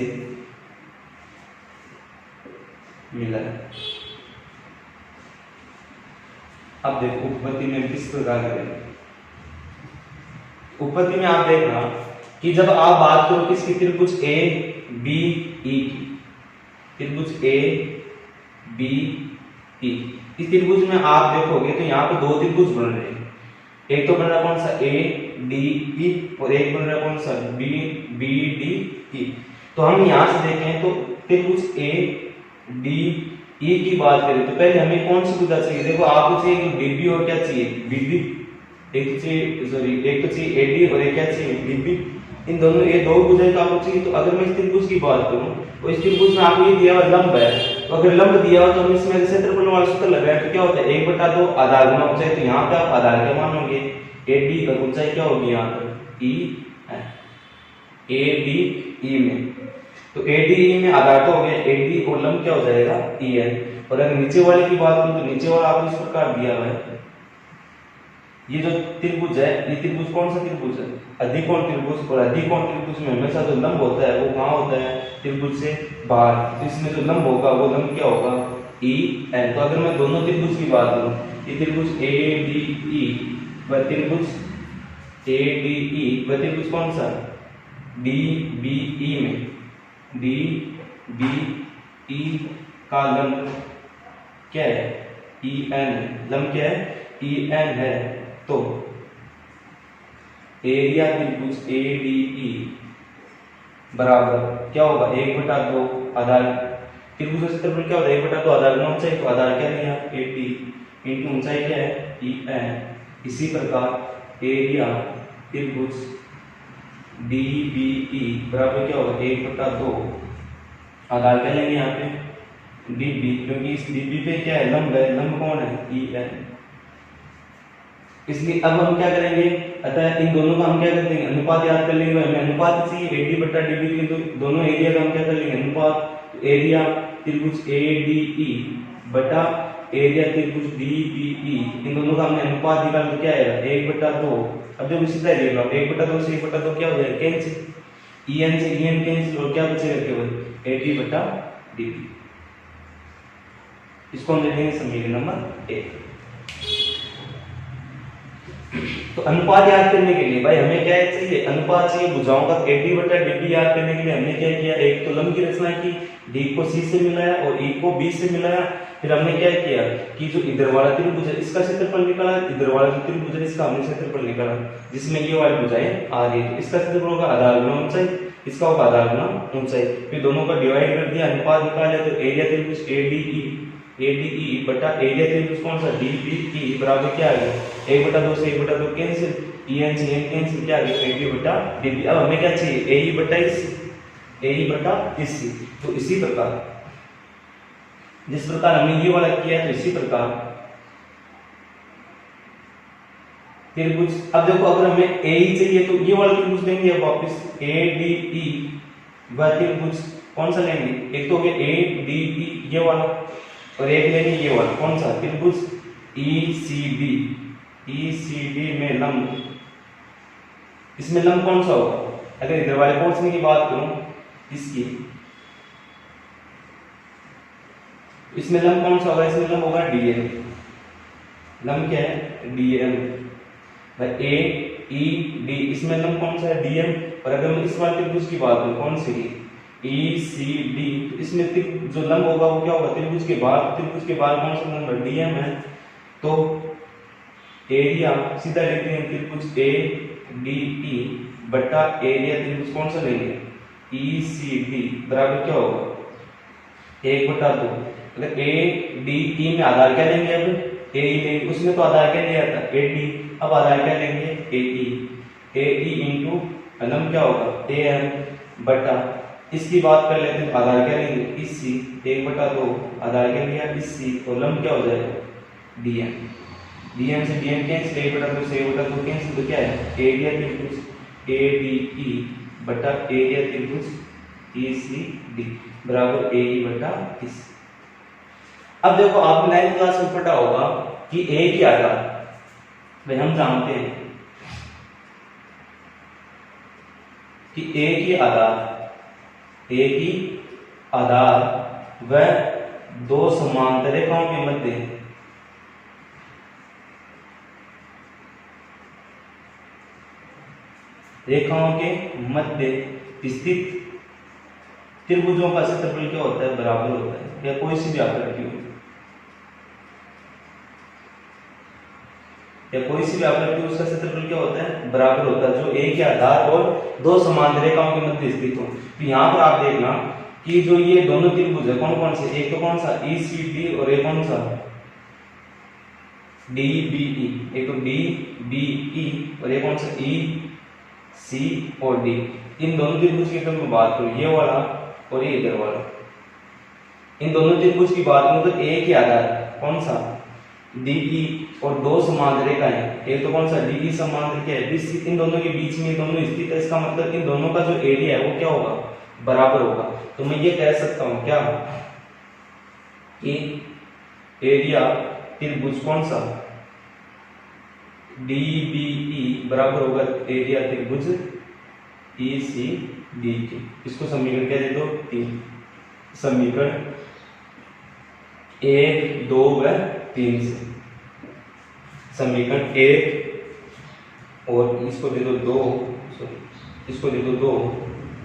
मिला है। अब देखो उत्पत्ति में किस प्रकार करेंगे। उत्पत्ति में आप देखना कि जब आप बात करो किसकी, त्रिभुज ए बी ई की, त्रिभुज ए बी ई, इस त्रिभुज में आप देखोगे तो यहाँ पे दो त्रिभुज बन रहे हैं। एक तो बन रहा कौन सा, ए डी ई, और एक बन रहा कौन सा, बी बी डी ई। तो हम यहां से देखें तो त्रिभुज ए डी ई की बात करें तो पहले हमें कौन सी भुजा चाहिए, देखो आपको चाहिए डीबी और क्या चाहिए बीबी, एक तो चाहिए एडी और एक क्या चाहिए बीबी। इन दोनों ये दो भुजाएं तो आपको चाहिए। तो अगर मैं इस त्रिभुज की बात करूं तो इस त्रिभुज में आपको ये दिया हुआ लंब है, तो अगर लंब दिया हो तो हम इसमें क्षेत्रफल वाला सूत्र लगाएं तो क्या होता है 1/2 आधार गुना ऊंचाई। तो यहाँ पे आप आधार क्या मानोगे, एडी और ऊंचाई क्या होगी यहाँ पर ई है, एडी ई में। तो एडी में आधार तो हो गया एडी और लंब क्या हो जाएगा EN। और अगर नीचे वाले की बात करूं तो नीचे वाला आपको इस प्रकार दिया हुआ है। ये जो त्रिभुज है ये त्रिभुज कौन सा त्रिभुज है, अधिकोण त्रिभुज। और अधिकोण त्रिभुज में हमेशा जो लंब होता है वो कहाँ होता है, त्रिभुज से बाहर। तो इसमें जो लंब होगा वो लंब क्या होगा EN। तो अगर मैं दोनों त्रिभुज की बात करूं, ये त्रिभुज ADE व त्रिभुज ADE व त्रिभुज कौन सा DBE में DBE का लंब क्या है EN, लंब क्या है EN है। तो एरिया त्रिभुज ADE बराबर क्या होगा 1/2 आधार, त्रिभुज का क्षेत्रफल क्या होता है 1/2 आधार गुना ऊंचाई। तो आधार क्या लिया 80 इंटू ऊंचाई क्या है EN। इसी प्रकार एरिया त्रिभुज DBE बराबर क्या होगा 1/2 आधार क्या लेंगे यहाँ पे DB, क्योंकि इस DB पे क्या है लंब है, लंब कौन है EN। इसलिए अब हम क्या करेंगे, अतः इन दोनों का हम क्या कर देंगे अनुपात याद कर लेंगे। हमें अनुपात चाहिए AD/DB के, तो दोनों एरिया का हम क्या कर लेंगे अनुपात। तो एरिया त्रिभुज ADE बटा एरिया त्रिभुज DBE, इन दोनों का हमने अनुपात निकाल तो क्या आएगा 1/2। अब जब सीधा देगा 1/2 से 1/2 क्या हो जाएगा कैंसिल, EN से EN कैंसिल, और क्या बचेगा केवल AD/DB। इसको हम लिखेंगे समीकरण नंबर 1। तो अनुपात याद करने के लिए भाई हमें क्या चाहिए, अनुपात चाहिए भुजाओं का। AD/DB याद करने के लिए हमने क्या किया, एक तो लंब की रचना की, D को C से मिलाया और E को B से मिलाया। फिर हमने क्या किया कि जो इधर वाला त्रिभुज है इसका क्षेत्रफल निकाला, इधर वाला जो त्रिभुज है इसका हमने क्षेत्रफल निकाला, जिसमें ये वाली भुजाएं आ रही है। तो इसका क्षेत्रफल होगा आधार गुना ऊंचाई, इसका होगा आधार गुना ऊंचाई। फिर दोनों का डिवाइड कर दिया, अनुपात निकाला तो एरिया त्रिभुज ADE ADE बटा एरिया त्रिभुज कौन सा DBE बराबर क्या आ गया 1/2 से 1/2 कैंसिल EN से EN कैंसिल क्या आ गया AD बटा DB। अब हमें क्या चाहिए AE बटा इसी। तो इसी प्रकार जिस प्रकार हमने ये वाला किया है तो इसी प्रकार त्रिभुज। अब देखो अगर हमें AE चाहिए तो ये वाला त्रिभुज लेंगे अब वापस ADE वह त्रिभुज कौन सा लेंगे एक तो हो गया ADE ये वाला और एक लेंगे ये वाला कौन सा त्रिभुज ECD में लंब। इसमें लंब कौन सा होगा अगर इधर वाले पोर्शन की बात करूं इसकी इसमें लंब कौन सा होगा इसमें लंब होगा DM। लंब क्या है DM AED इसमें लंब कौन सा है DM। और अगर मैं इस वाले त्रिभुज की बात करूं कौन सी ECD तो इसमें जो लंब होगा वो क्या होगा त्रिभुज के बाहर कौन सा लंब है DM है। तो एरिया सीधा लिखते हैं त्रिभुज ADE बटा एरिया त्रिभुज कौन सा लेंगे ECD बराबर क्या होगा 1/2। अगर ADE में आधार क्या लेंगे अब AE लेंगे उसमें तो आधार क्या लिया था AD अब आधार क्या लेंगे AE इंटू लंब क्या होगा AM बटा इसकी बात कर लेते हैं आधार क्या लेंगे इसी 1/2 आधार क्या लिया इसी तो लंब क्या हो जाएगा DM से DM कैंसिल 1/2 से 1/2 कैंसिल तो क्या है एरिया त्रिभुज ADE बटा एरिया त्रिभुज ECD बराबर AE बटा इसी। अब देखो आपने 9th क्लास में पढ़ा होगा कि A की आधार भाई हम जानते हैं कि A की आधार वह दो समांतर रेखाओं के मध्य स्थित त्रिभुजों का क्षेत्रफल क्या होता है बराबर होता है या कोई सी भी आकृति हो उसका क्षेत्रफल क्या होता है बराबर होता है जो एक के आधार और दो समांतर रेखाओं के मध्य स्थित हो। तो यहाँ पर आप देखना कि जो ये दोनों त्रिभुज है कौन कौन से एक तो कौन सा ECD और एक कौन सा DBE एक तो DBE और एक कौन सा EC और D। इन दोनों त्रिभुज की अगर मैं बात करूं ये वाला और ये इधर वाला इन दोनों त्रिभुज की बात करूं तो एक ही आधार कौन सा DE और दो समांतर रेखाएं एक तो कौन सा DE समांतर क्या है BC इन दोनों के बीच में दोनों स्थित है। इसका मतलब इन दोनों का जो एरिया है वो क्या होगा बराबर होगा। तो मैं ये कह सकता हूं क्या कि एरिया त्रिभुज कौन सा DBE बराबर होगा एरिया त्रिभुज ECD के। इसको समीकरण क्या दे दो 3 समीकरण 1 2 व 3 से समीकरण 1 और इसको दे दो 2 इसको दे दो 2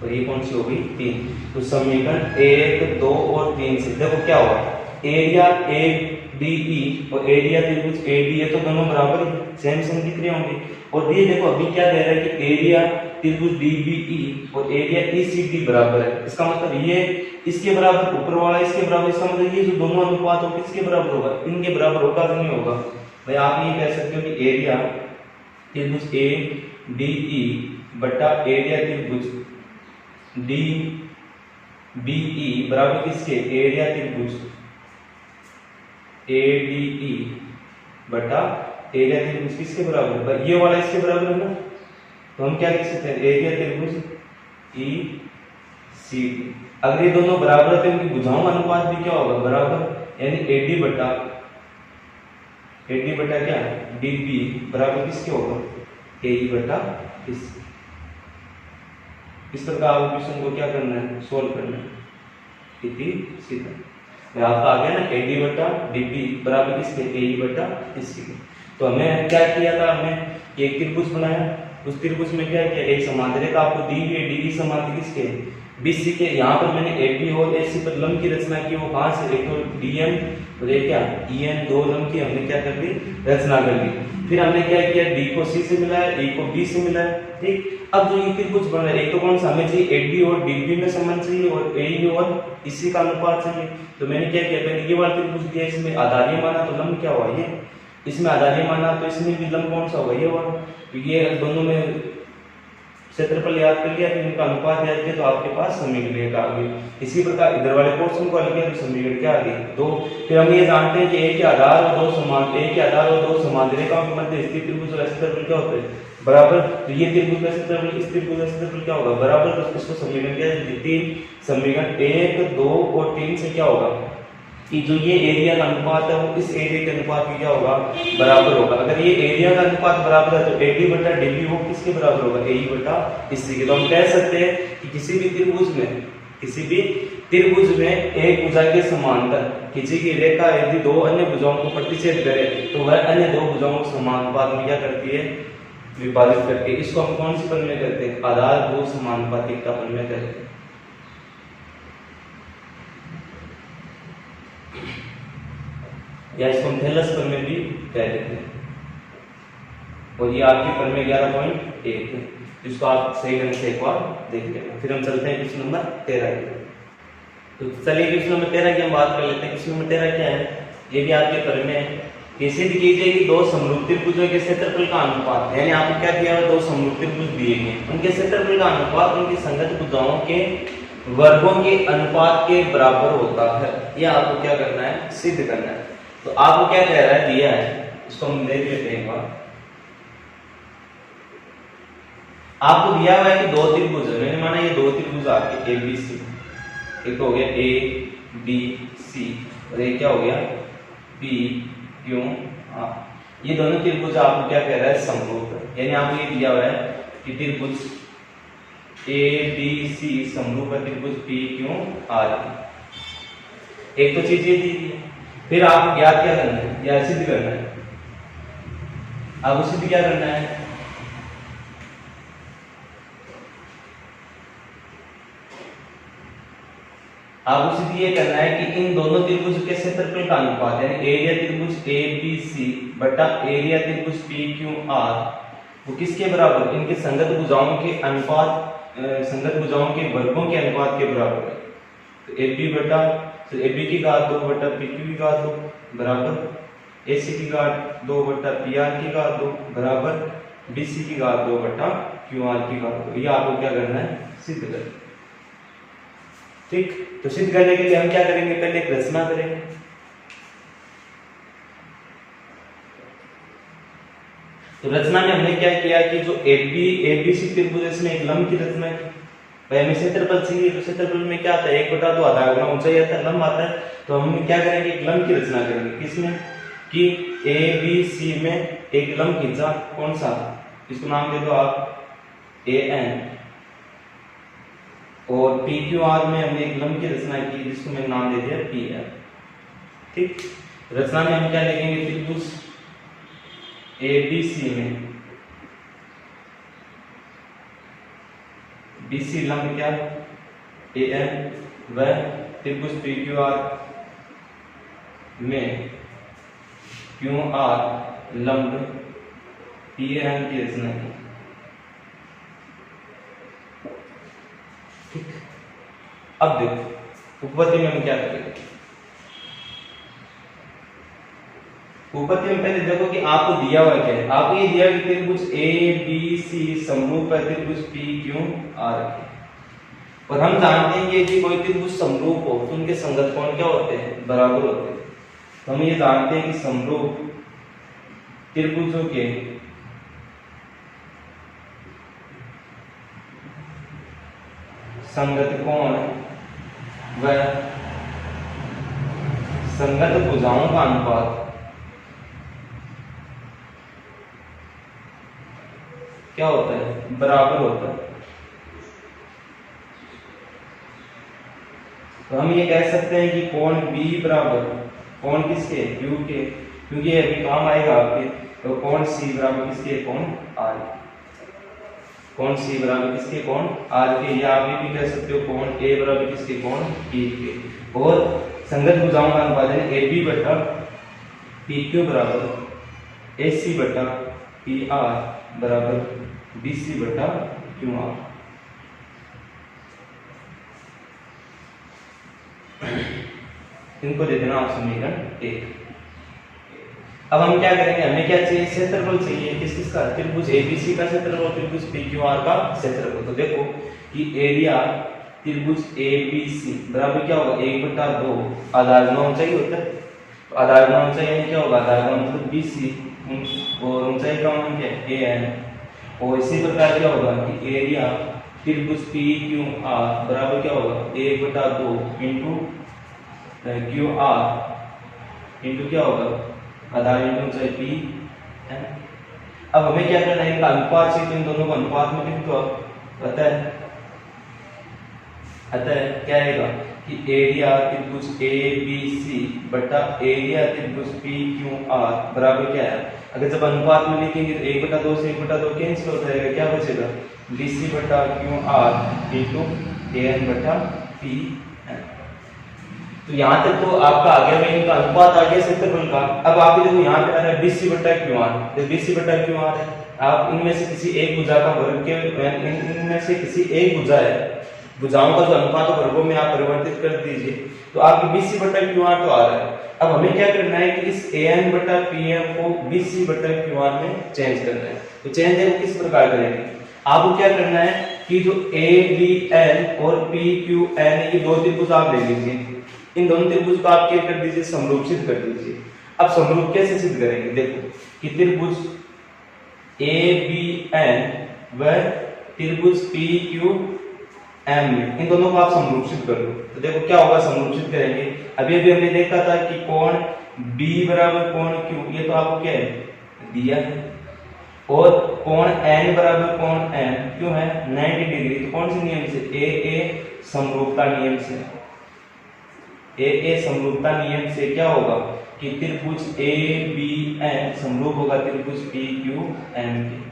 और ये कौन सी होगी 3। तो समीकरण 1 2 और 3 से देखो क्या होगा एरिया ADE और एरिया त्रिभुज ADE तो दोनों बराबर सेम दिख रहे होंगे। और ये देखो अभी क्या कह रहा है कि एरिया त्रिभुज DBE और एरिया ECD बराबर है। इसका मतलब ये इसके बराबर ऊपर वाला इसके बराबर इसका मतलब ये जो दोनों अनुपात हो किसके बराबर होगा इनके बराबर होगा कि नहीं होगा। भाई आप ये कह सकते हो कि एरिया त्रिभुज ADE बटा एरिया त्रिभुज DBE बराबर किसके एरिया त्रिभुज ADE बटा एरिया त्रिभुज किसके बराबर है ये वाला इसके बराबर है ना। तो हम क्या लिख सकते हैं एरिया त्रिभुज ECD। अगर ये दोनों बराबर है तो इनकी भुजाओं का अनुपात भी क्या होगा बराबर यानी AD बटा क्या DB बराबर किसके होगा AE बटा इस प्रकार क्वेश्चन को क्या करना है सोल्व करना है इति सीधा आपका आ गया ना AD बटा DB बराबर किसके AE बटा इसके। तो हमें क्या किया था हमने एक त्रिभुज बनाया उस त्रिभुज में क्या किया एक समांतर रेखा आपको दी हुई है DE समांतर किसके BC के यहाँ पर मैंने AB और AC पर लंब की रचना की, वो कहाँ से, एक तो DN और एक क्या EN, दो लंब की हमने क्या कर ली, रचना कर ली। फिर हमने क्या किया, D को C से मिला है, E को B से मिला है, ठीक। अब जो ये त्रिभुज बन रहा है, एक तो कौन सा हमें चाहिए, AD और DB में संबंध चाहिए और AE और इसी का अनुपात चाहिए। तो मैंने क्या किया, पहले ये वाला त्रिभुज दिया, इसमें आधारीय माना तो लंब क्या हुआ ये, इसमें आधारीय माना तो इसमें भी लंब कौन सा होगा, ये वाला। क्योंकि ये दोनों में क्षेत्रफल याद कर लिया, फिर इनका अनुपात याद किया, तो आपके पास समीकरण एक आ गई। इसी प्रकार इधर वाले पोर्शन को हल किया तो समीकरण क्या आ गई, 2। फिर हम ये जानते हैं कि एक के आधार और दो समान, एक के आधार और दो समान रेखाओं के मध्य स्थित त्रिभुज और क्षेत्रफल क्या होते हैं, बराबर। तो ये त्रिभुज का क्षेत्रफल, इस त्रिभुज का क्षेत्रफल क्या होगा, बराबर। तो इसको समीकरण क्या है, 3। समीकरण 1, 2 और 3 से क्या होगा कि जो ये एरिया का अनुपात है वो इस एरिया के अनुपात में क्या होगा, बराबर होगा। अगर ये एरिया का अनुपात बराबर है तो AD बटा DB वो किसके बराबर होगा, AE बटा इसी के। तो हम कह सकते हैं कि किसी भी त्रिभुज में एक भुजा के समांतर खींची गई रेखा यदि दो अन्य भुजाओं को प्रतिच्छेद करे तो वह अन्य दो भुजाओं को समानुपात में क्या करती है, विभाजित करती है। इसको हम कौन सी प्रमेय कहते हैं, आधारभूत समानुपातिकता प्रमेय कहते हैं। या इसको हम थेलस प्रमेय भी कह देते हैं। और ये आपकी प्रमेय 11.1 है, जिसको आप सही ढंग से एक बार देख लेना। फिर हम चलते हैं क्वेश्चन नंबर 13 की। तो चलिए क्वेश्चन नंबर 13 की हम बात कर लेते हैं। क्वेश्चन नंबर 13 क्या है, ये भी आपके प्रमेय है। ये सिद्ध कीजिए कि दो समरूप त्रिभुजों के क्षेत्रफल का अनुपात, यानी आपको क्या दिया है, दो समरूप त्रिभुज दिए गए, उनके क्षेत्रफल का अनुपात उनकी संगत भुजाओं के वर्गों के अनुपात के बराबर होता है। यह आपको क्या करना है, सिद्ध करना है। तो आपको क्या कह रहा है, दिया है, इसको हम देख लेते हैं एक बार। आपको दिया हुआ है कि दो त्रिभुज है, मैंने माना ये दो त्रिभुज आपके ABC, एक हो गया ABC और एक क्या हो गया PQR। ये दोनों त्रिभुज आपको क्या कह रहा है, समरूप है। यानी आपको ये दिया हुआ है कि त्रिभुज ABC समरूप है त्रिभुज PQR। एक तो चीज ये दी है। फिर आप ज्ञात क्या करना है, या सिद्ध करना है। अब सिद्ध क्या करना है, आप सिद्ध ये करना है कि इन दोनों त्रिभुज के क्षेत्रफल का अनुपात, यानी एरिया त्रिभुज ABC बटा एरिया त्रिभुज PQR वो किसके बराबर, इनके संगत भुजाओं के अनुपात, संगत भुजाओं के वर्गों के अनुपात के बराबर है। तो AB बटा, तो AB की घात 2 बटा PQ की घात 2 बराबर AC की घात 2 बटा PR की घात 2 बराबर BC की घात 2 बटा QR की घात 2। ये आपको क्या करना है, सिद्ध करना है। ठीक, तो सिद्ध करने के लिए हम क्या करेंगे, पहले एक रचना करेंगे। तो रचना में हमने क्या किया कि जो ABC त्रिभुज है इसमें एक लंब की रचना की। भाई हमें क्षेत्रफल चाहिए, तो क्षेत्रफल में क्या आता है, 1/2 आधा गुना ऊंचाई आता है, लंब आता है। तो हम क्या करेंगे, एक लंब की रचना करेंगे। किसमें कि ABC में एक लंब खींचा, कौन सा, इसको नाम दे दो आप AN। और PQR में हमने एक लंब की रचना की जिसको मैंने नाम दे दिया PR। ठीक, रचना में हम क्या लिखेंगे, त्रिभुज ABC में BC लंब क्या AN व त्रिभुज PQR में QR लंब PN की रचना की। ठीक, अब देखो उपपत्ति में हम क्या करेंगे। उपपत्ति में पहले देखो कि आपको दिया हुआ क्या है। आपको ये दिया कि त्रिभुज ABC समरूप है त्रिभुज PQR के। और हम जानते हैं कि कोई त्रिभुज समरूप हो तो उनके संगत कोण क्या होते हैं, बराबर होते हैं। तो हम ये जानते हैं कि समरूप त्रिभुजों के संगत कोण व संगत भुजाओं का अनुपात क्या होता है, बराबर होता है। तो हम ये कह सकते हैं कि कोण B बराबर कोण किसके, Q के, क्योंकि ये अभी काम आएगा आपके। तो कोण C बराबर किसके, कोण R। कोण सी बराबर किसके, कोण आर के, या आप ये भी कह सकते हो कोण ए बराबर किसके, कोण पी के। और संगत भुजाओं का अनुपात है ए बी बटा पी क्यू बराबर ए सी बटा पी आर बराबर बी सी बटा क्यू आर। इनको दे देना आप समीकरण 1। अब हम क्या करेंगे, हमें क्या चाहिए, क्षेत्रफल चाहिए। किस किस का, त्रिभुज एबीसी का क्षेत्रफल, त्रिभुज पीक्यूआर का क्षेत्रफल। तो देखो कि एरिया त्रिभुज एबीसी बराबर क्या होगा, 1/2 आधार गुना ऊंचाई होता है। तो आधार गुना ऊंचाई यानी क्या होगा, आधार गुना मतलब बीसी और ऊंचाई का मान क्या है, एन। और इसी प्रकार क्या होगा कि एरिया त्रिभुज पीक्यूआर बराबर क्या होगा, 1/2 इंटू क्यूआर इंटू क्या होगा, आधार इंटू ऊंचाई पी एन। अब हमें क्या करना है, इनका अनुपात से, इन दोनों को अनुपात में लिख दो। अतः क्या आएगा कि एरिया त्रिभुज ए बी सी बटा एरिया त्रिभुज पी क्यू आर बराबर क्या है। अगर जब अनुपात में लिखेंगे तो 1/2 से 1/2 कैंसिल हो जाएगा, क्या बचेगा, बी सी बटा Q R into A N बटा पी एन। तो यहाँ तक तो आपका आ गया, इनका अनुपात आ गया क्षेत्रफल का। अब आप देखो यहाँ पे आ रहा है बी सी बटा क्यू आर, तो बी सी बटा क्यू आर है। आप इनमें से किसी एक भुजा का वर्ग के, इनमें से किसी एक भुजा है, भुजाओं का जो अनुपात वर्गों में आप परिवर्तित कर दीजिए, तो आपकी बी सी बटा क्यू आर तो आ रहा है। अब हमें क्या करना है कि इस ए एन बटा पी एम को बी सी बटा क्यू आर में चेंज करना है। तो चेंज देखो किस प्रकार करेंगे, आपको क्या करना है कि जो ए बी एन और पी क्यू एन ये दो त्रिभुज आप ले लीजिए, इन दोनों त्रिभुज को आप क्या कर दीजिए, समरूपसित कर दीजिए। अब समरूप कैसे सिद्ध करेंगे, देखो कि त्रिभुज ए बी एन व त्रिभुज पी क्यू एम में इन दोनों को आप समरूपसित कर दो। तो देखो क्या होगा, समरूपसित करेंगे। अभी अभी हमने देखा था कि कोण B बराबर कोण Q, ये तो आपको क्या है दिया है, और कोण N बराबर कोण M क्यों है 90 डिग्री। तो कौन से नियम से, ए समरूपता नियम से, ए समरूपता नियम से क्या होगा कि त्रिभुज ए बी एन समरूप होगा त्रिभुज पी क्यू एम के।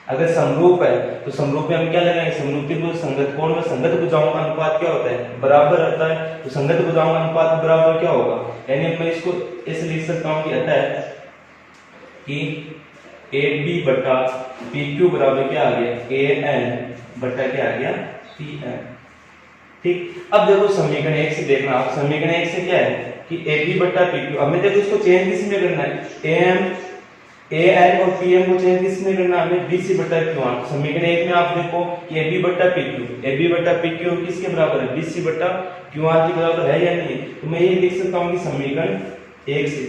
अगर समरूप है तो समरूप में हम क्या लगाएंगे, समरूप त्रिभुज संगत कोण व संगत भुजाओं का अनुपात क्या होता है, बराबर होता है। तो संगत भुजाओं का अनुपात बराबर क्या होगा, यानी मैं इसको ऐसे लिख सकता हूं कि अतः कि ए बी बटा पी क्यू बराबर क्या आ गया, ए एन बटा क्या आ गया, पी एन। ठीक, अब देखो समीकरण 1 से देखना आप, समीकरण 1 से क्या है कि ए बी बटा पी क्यू, हमें देखो इसको चेंज किस में करना है, ए एम ए एन और पी एम को चेंज किस में करना है, हमें बी सी बटा क्यू आर। समीकरण 1 में आप देखो कि ए बी बटा पी क्यू, ए बी बटा पी क्यू किसके बराबर है, बी सी बटा क्यू आर के बराबर है या नहीं। तो मैं ये लिख सकता हूं कि समीकरण 1 से,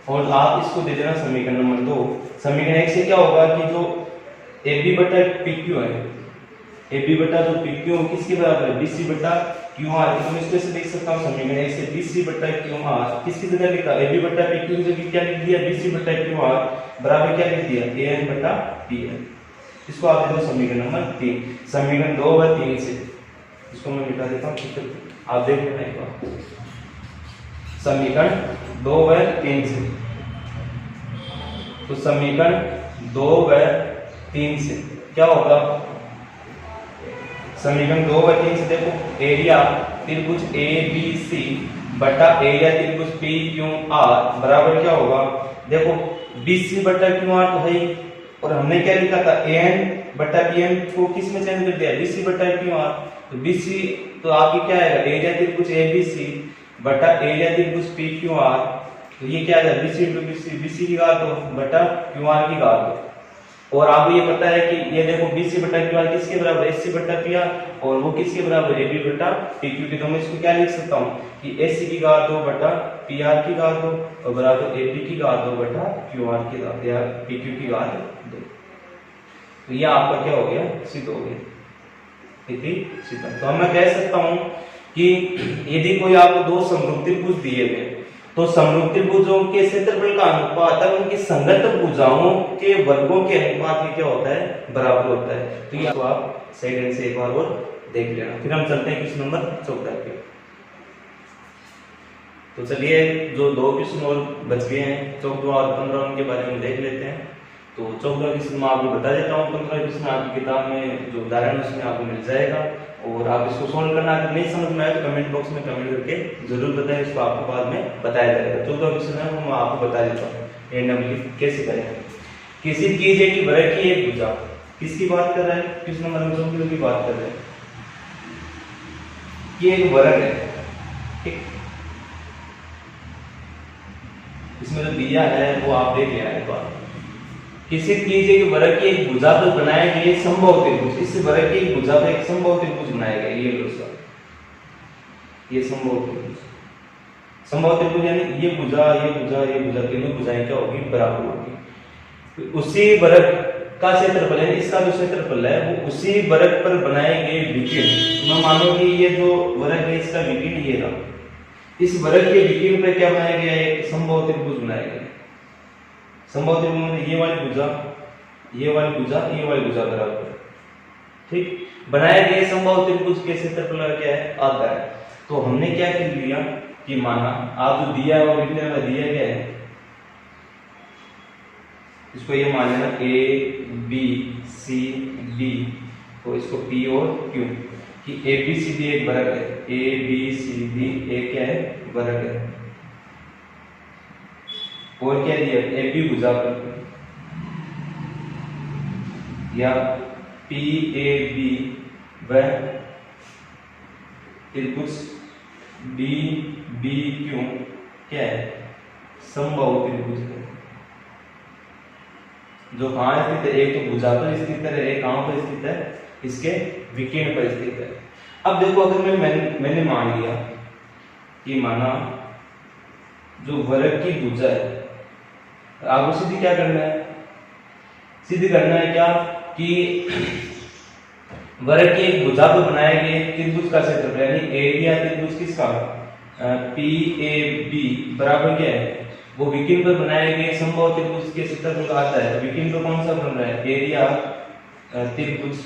और आप इसको दे देना समीकरण नंबर 2। समीकरण 1 से क्या होगा कि जो ए बी बटा पी क्यू है, ए बी बटा जो पी क्यू किसके बराबर है, बी सी बटा क्यू आर। तो मैं इसको ऐसे लिख सकता हूं समीकरण 1 से बी सी बटा क्यू आर किसकी जगह लिखा, ए बी बटा पी क्यू की जगह क्या लिख दिया, बी सी बटा क्यू आर बराबर क्या लिख दिया, ए एन बटा पी एन। इसको आप दे दो समीकरण नंबर 3। समीकरण 2 व 3 से इसको मैं मिटा देता हूं, आप देख लेना एक बार। समीकरण 2 व 3 से, तो समीकरण 2 व 3 से क्या होगा, समीकरण 2 व 3 से देखो एरिया त्रिभुज ए बी सी बटा एरिया त्रिभुज पी क्यू आर बराबर क्या होगा, देखो बी सी बटा क्यू आर तो है ही, और हमने क्या लिखा था ए एन बटा पी एम को किस में चेंज कर दिया, बी सी बटा क्यू आर। तो बी सी तो आपकी क्या आएगा, एरिया त्रिभुज ए बी सी बटा एरिया त्रिभुज पी क्यू आर। तो ये क्या है, B C into B C की घात दो बटा क्यू आर की घात दो। और आपको ये पता है कि ये देखो बी सी बटा क्यू आर किसके बराबर है, एस सी बटा पी आर, और वो किसके बराबर है, ए बी बटा पी क्यू की। तो मैं इसको क्या लिख सकता हूँ कि एस सी की घात 2 बटा पी आर की घात 2 और बराबर ए बी की घात 2 बटा क्यू आर की घात या पी क्यू की घात 2। तो ये आपका क्या हो गया, सिद्ध हो गया, इति सिद्धम। तो मैं कह सकता हूँ कि यदि कोई आपको दो समरूप त्रिभुज दिए गए तो समरूप त्रिभुजों के क्षेत्रफल का अनुपात है उनकी संगत भुजाओं के वर्गों के अनुपात में क्या होता है, बराबर होता है। तो ये तो आप सही ढंग से एक बार और देख लेना। फिर हम चलते हैं क्वेश्चन नंबर 14 पे। तो चलिए जो 2 क्वेश्चन और बच गए हैं 14 और 15 उनके बारे में देख लेते हैं। तो 14 क्वेश्चन मैं आपको बता देता हूँ। 15 क्वेश्चन आपकी किताब में जो उदाहरण है उसमें आपको मिल जाएगा, और आप इसको सॉल्व करना। अगर नहीं समझ में आए तो कमेंट बॉक्स में कमेंट करके जरूर बताएं, इसको आपको बाद में बताया जाएगा। 14 क्वेश्चन है वो मैं आपको बता देता हूँ रैंडमली कैसे करें। किसी कीजिए कि वर्ग की एक भुजा, किसकी बात कर रहा है, किस नंबर में चौकी की बात कर रहे हैं, ये एक वर्ग है, ठीक। इसमें जो दिया है वो आप देख लेना एक बार। किसी कीजिए कि वर्ग की एक भुजा पर बनाया गया समबाहु त्रिभुज, इस वर्ग की एक भुजा पर एक समबाहु त्रिभुज बनाया गया, ये लो सर, ये समबाहु त्रिभुज। समबाहु त्रिभुज यानी ये भुजा ये भुजा ये भुजा, तीनों भुजाएं क्या होगी, बराबर होगी। उसी वर्ग का क्षेत्रफल है, इसका जो क्षेत्रफल है वो उसी वर्ग पर बनाए गए विकीर्ण, मैं मानो कि ये जो वर्ग है इसका विकीर्ण ये रहा, इस वर्ग के विकीर्ण पर क्या बनाया गया, एक समबाहु त्रिभुज बनाया गया। समबाहु त्रिभुज में ये वाली भुजा ये वाली भुजा ये वाली भुजा बराबर, ठीक। बनाए गए समबाहु त्रिभुज के क्षेत्रफल क्या है, आधा है। तो हमने क्या कर लिया कि माना आप जो दिया है वो विकीर्ण में दिया गया है, इसको ये मान लेना ए बी सी डी, तो इसको पी और क्यू, कि ए बी सी डी एक वर्ग है, ए बी सी डी एक क्या है, वर्ग है। और क्या दिया, ए बी भुजा पर या पी ए बी व त्रिभुज बी बी क्यू क्या है, समबाहु त्रिभुज है। जो कहाँ स्थित है, एक तो भुजा पर स्थित है, एक कहाँ पर स्थित है, इसके विकीर्ण पर स्थित है। अब देखो अगर मैंने मान लिया कि माना जो वर्ग की भुजा है, आपको सीधी क्या करना है, सीधी करना है क्या कि वर्ग की एक भुजा पर बनाए गए त्रिभुज का क्षेत्रफल यानी एरिया त्रिभुज किसका, पी ए बी बराबर क्या है, वो विकीर्ण पर बनाए गए समबाहु त्रिभुज के क्षेत्रफल का आता है। विकीर्ण पर कौन सा बन रहा है, एरिया त्रिभुज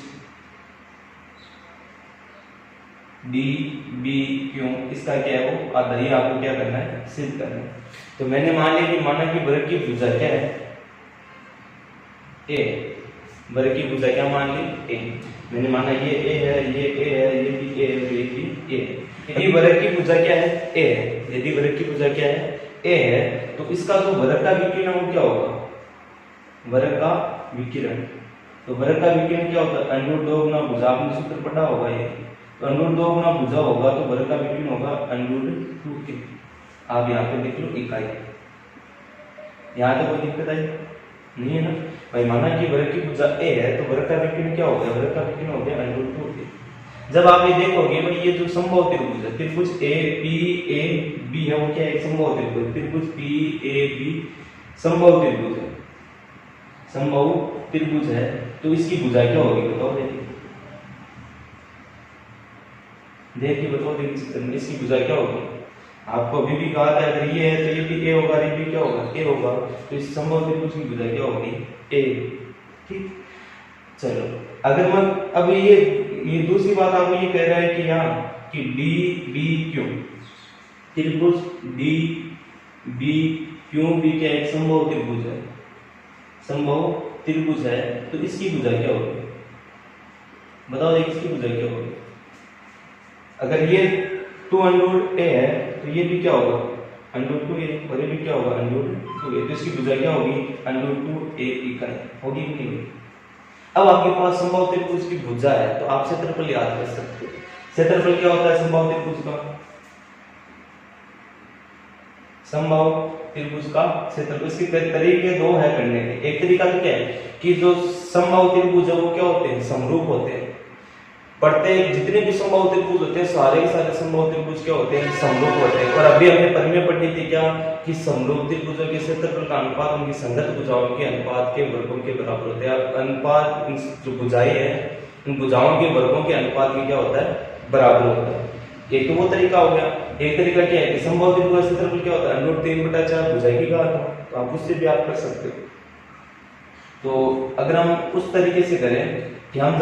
डी बी क्यू, इसका क्या है वो आधा, ये आपको क्या करना है, सिद्ध करना है। तो मैंने मान लिया कि माना कि वर्ग की भुजा क्या है, ए, वर्ग की भुजा क्या मान ली, ए। मैंने माना ये ए है, ये ए है, ये भी ए है, ये भी ए है। यदि वर्ग की भुजा क्या है, ए है, यदि वर्ग की भुजा क्या है, ए है, तो इसका जो वर्ग का विकीर्ण वो क्या होगा, वर्ग का विकीर्ण। तो वर्ग का विकीर्ण क्या होता है, √2 गुना भुजा, आपने सूत्र पढ़ा होगा ये, तो √2 गुना भुजा होगा तो वर्ग का विकीर्ण होगा √2। आप यहाँ पे देख लो इकाई, यहाँ तो कोई दिक्कत आई नहीं है ना भाई। माना कि वर्ग की भुजा ए है तो वर्ग का विकीर्ण क्या हो गया, वर्ग का विकीर्ण हो गया √2। जब आप ये देखोगे भाई ये जो समबाहु त्रिभुज है, त्रिभुज ए पी ए बी है, वो क्या है, समबाहु त्रिभुज, त्रिभुज पी ए बी समबाहु त्रिभुज है, समबाहु त्रिभुज है। तो इसकी भुजा क्या होगी बताओ, देखिए बताओ, देखिए इसकी भुजा क्या होगी। आपको अभी भी कहा था अगर ये है तो ये भी ए होगा, ये भी क्या होगा, ए होगा। तो इस समबाहु त्रिभुज की भुजा क्या होगी, ए, ठीक। चलो अगर मैं अब ये दूसरी बात आपको ये कह रहा है कि यहाँ कि डी बी क्यू, त्रिभुज डी बी क्यू भी क्या एक समबाहु त्रिभुज है, समबाहु त्रिभुज है। तो इसकी भुजा क्या होगी बताओ, इसकी भुजा क्या होगी। अगर ये 2√a है तो ये भी क्या होगा √2a, और ये भी क्या होगा √2a। तो इसकी भुजा क्या होगी √2a इकाई होगी कि नहीं। अब आपके पास समबाहु त्रिभुज की भुजा है तो आप क्षेत्रफल याद कर सकते हो। क्षेत्रफल क्या होता है समबाहु त्रिभुज का, समबाहु त्रिभुज का क्षेत्रफल। इसके तरीके दो है करने के। एक तरीका तो क्या है कि जो समबाहु त्रिभुज है वो क्या होते हैं, समरूप होते हैं। प्रत्येक जितने भी समबाहु त्रिभुज होते हैं सारे के सारे समबाहु त्रिभुज क्या होते हैं, समरूप होते हैं। और अभी हमने परिमेय पढ़ी थी क्या कि समरूप त्रिभुजों के क्षेत्रफल का अनुपात उनकी संगत भुजाओं के अनुपात के वर्गों के बराबर होता है। अनुपात जो भुजाएं हैं उन भुजाओं के वर्गों के अनुपात में क्या होता है, बराबर होता है। एक तो वो तरीका हो गया। एक तरीका क्या है कि समबाहु त्रिभुज का क्षेत्रफल क्या होता है √3/4 भुजाएं की घात, तो आप उससे भी आप कर सकते हो। तो अगर हम उस तरीके से करें कि हम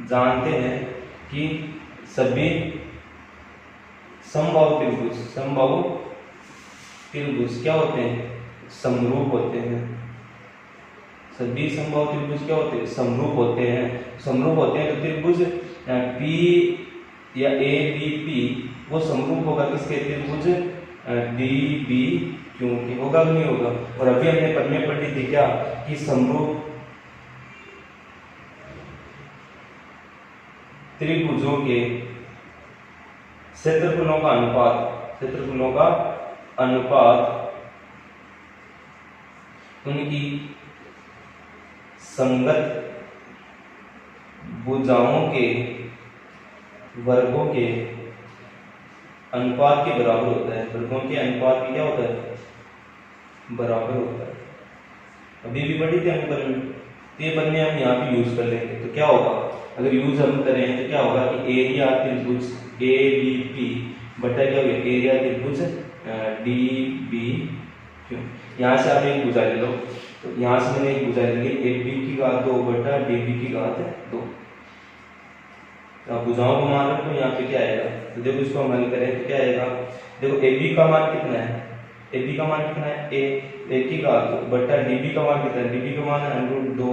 जानते हैं कि सभी समबाहु त्रिभुज क्या होते हैं, समरूप होते हैं। सभी समबाहु त्रिभुज क्या होते हैं? समरूप होते हैं। समरूप होते हैं तो त्रिभुज पी या ए बी पी वो समरूप होगा किसके? त्रिभुज डी बी क्यों के। होगा कि नहीं होगा? और अभी हमने पढ़ में पढ़ी थी क्या कि समरूप त्रिभुजों के क्षेत्रफलों का अनुपात उनकी संगत भुजाओं के वर्गों के अनुपात के बराबर होता है। वर्गों के अनुपात की क्या होता है? बराबर होता है। अभी भी पढ़ी थी हम पर में, तो ये पढ़ने हम यहाँ पे यूज कर लेंगे। तो क्या होगा अगर यूज हम करें तो क्या होगा कि एरिया त्रिभुज ए बी पी बटा क्या होगा? एरिया त्रिभुज डी बी क्यों। यहाँ से आप एक भुजा ले लो, तो यहाँ से मैंने एक भुजा ले ली ए बी की घात 2 बटा डी बी की घात 2। तो भुजाओं को मान रखो, यहाँ पे क्या आएगा? तो देखो इसको हम हल करें तो क्या आएगा? देखो ए बी का मान कितना है? ए बी का मान कितना है? ए की घात 2 बटा डी बी का मान कितना है? डी बी का मान है √2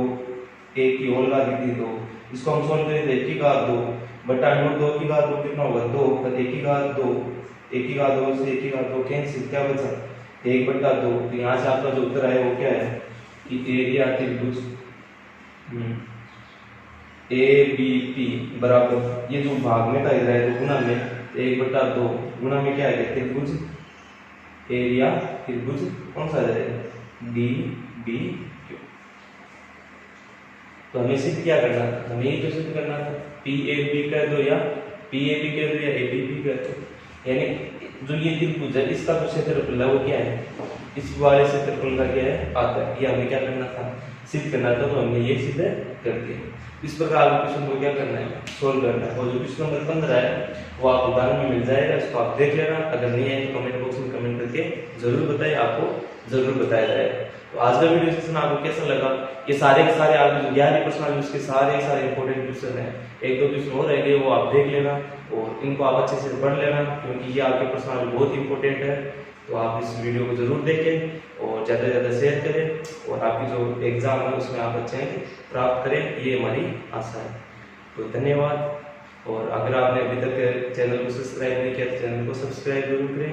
ए की होल घात कितनी 2। इसको हम सोल्व करें तो ए की घात 2 बटा √2 की घात 2 कितना होगा? 2 पर ए की घात 2 से ए की घात 2 कैंसिल, क्या बचा? 1 बटा 2। तो यहाँ से आपका जो उत्तर आया वो क्या है कि एरिया त्रिभुज ए बी पी बराबर, ये जो भाग में था इधर है तो गुणा में 1 बटा 2 गुणा में क्या है? त्रिभुज एरिया त्रिभुज कौन सा रहेगा? D B Q. तो हमें सिद्ध क्या करना था? हमें यही तो सिद्ध करना था पी ए बी कर दो या पी ए बी कर दो या ए बी बी कर दो। यानी जो ये त्रिभुज है इसका जो क्षेत्रफल है वो क्या है? इस वाले क्षेत्रफल का क्या है? आता है। ये हमें क्या करना था? सिद्ध करना था। तो हमने ये सिद्ध कर दिया। इस प्रकार क्वेश्चन को क्या करना है? सोल्व करना है। और जो क्वेश्चन नंबर 15 है वो आप उदाहरण में मिल जाएगा, इसको आप देख लेना। अगर नहीं आए तो कमेंट बॉक्स में कमेंट करके जरूर बताएं, आपको जरूर बताया जाएगा। तो आज का वीडियो सेशन आपको कैसा लगा? ये सारे के सारे आपके जो 11 प्रश्न उसके सारे इंपॉर्टेंट क्वेश्चन हैं। एक दो क्वेश्चन और रह गए वो आप देख लेना और इनको आप अच्छे से पढ़ लेना, क्योंकि ये आपके प्रश्न बहुत इंपॉर्टेंट है। तो आप इस वीडियो को जरूर देखें और ज़्यादा से ज़्यादा शेयर करें और आपकी जो एग्जाम है उसमें आप अच्छे प्राप्त करें, ये हमारी आशा है। तो धन्यवाद। और अगर आपने अभी तक चैनल को सब्सक्राइब नहीं किया तो चैनल को सब्सक्राइब जरूर करें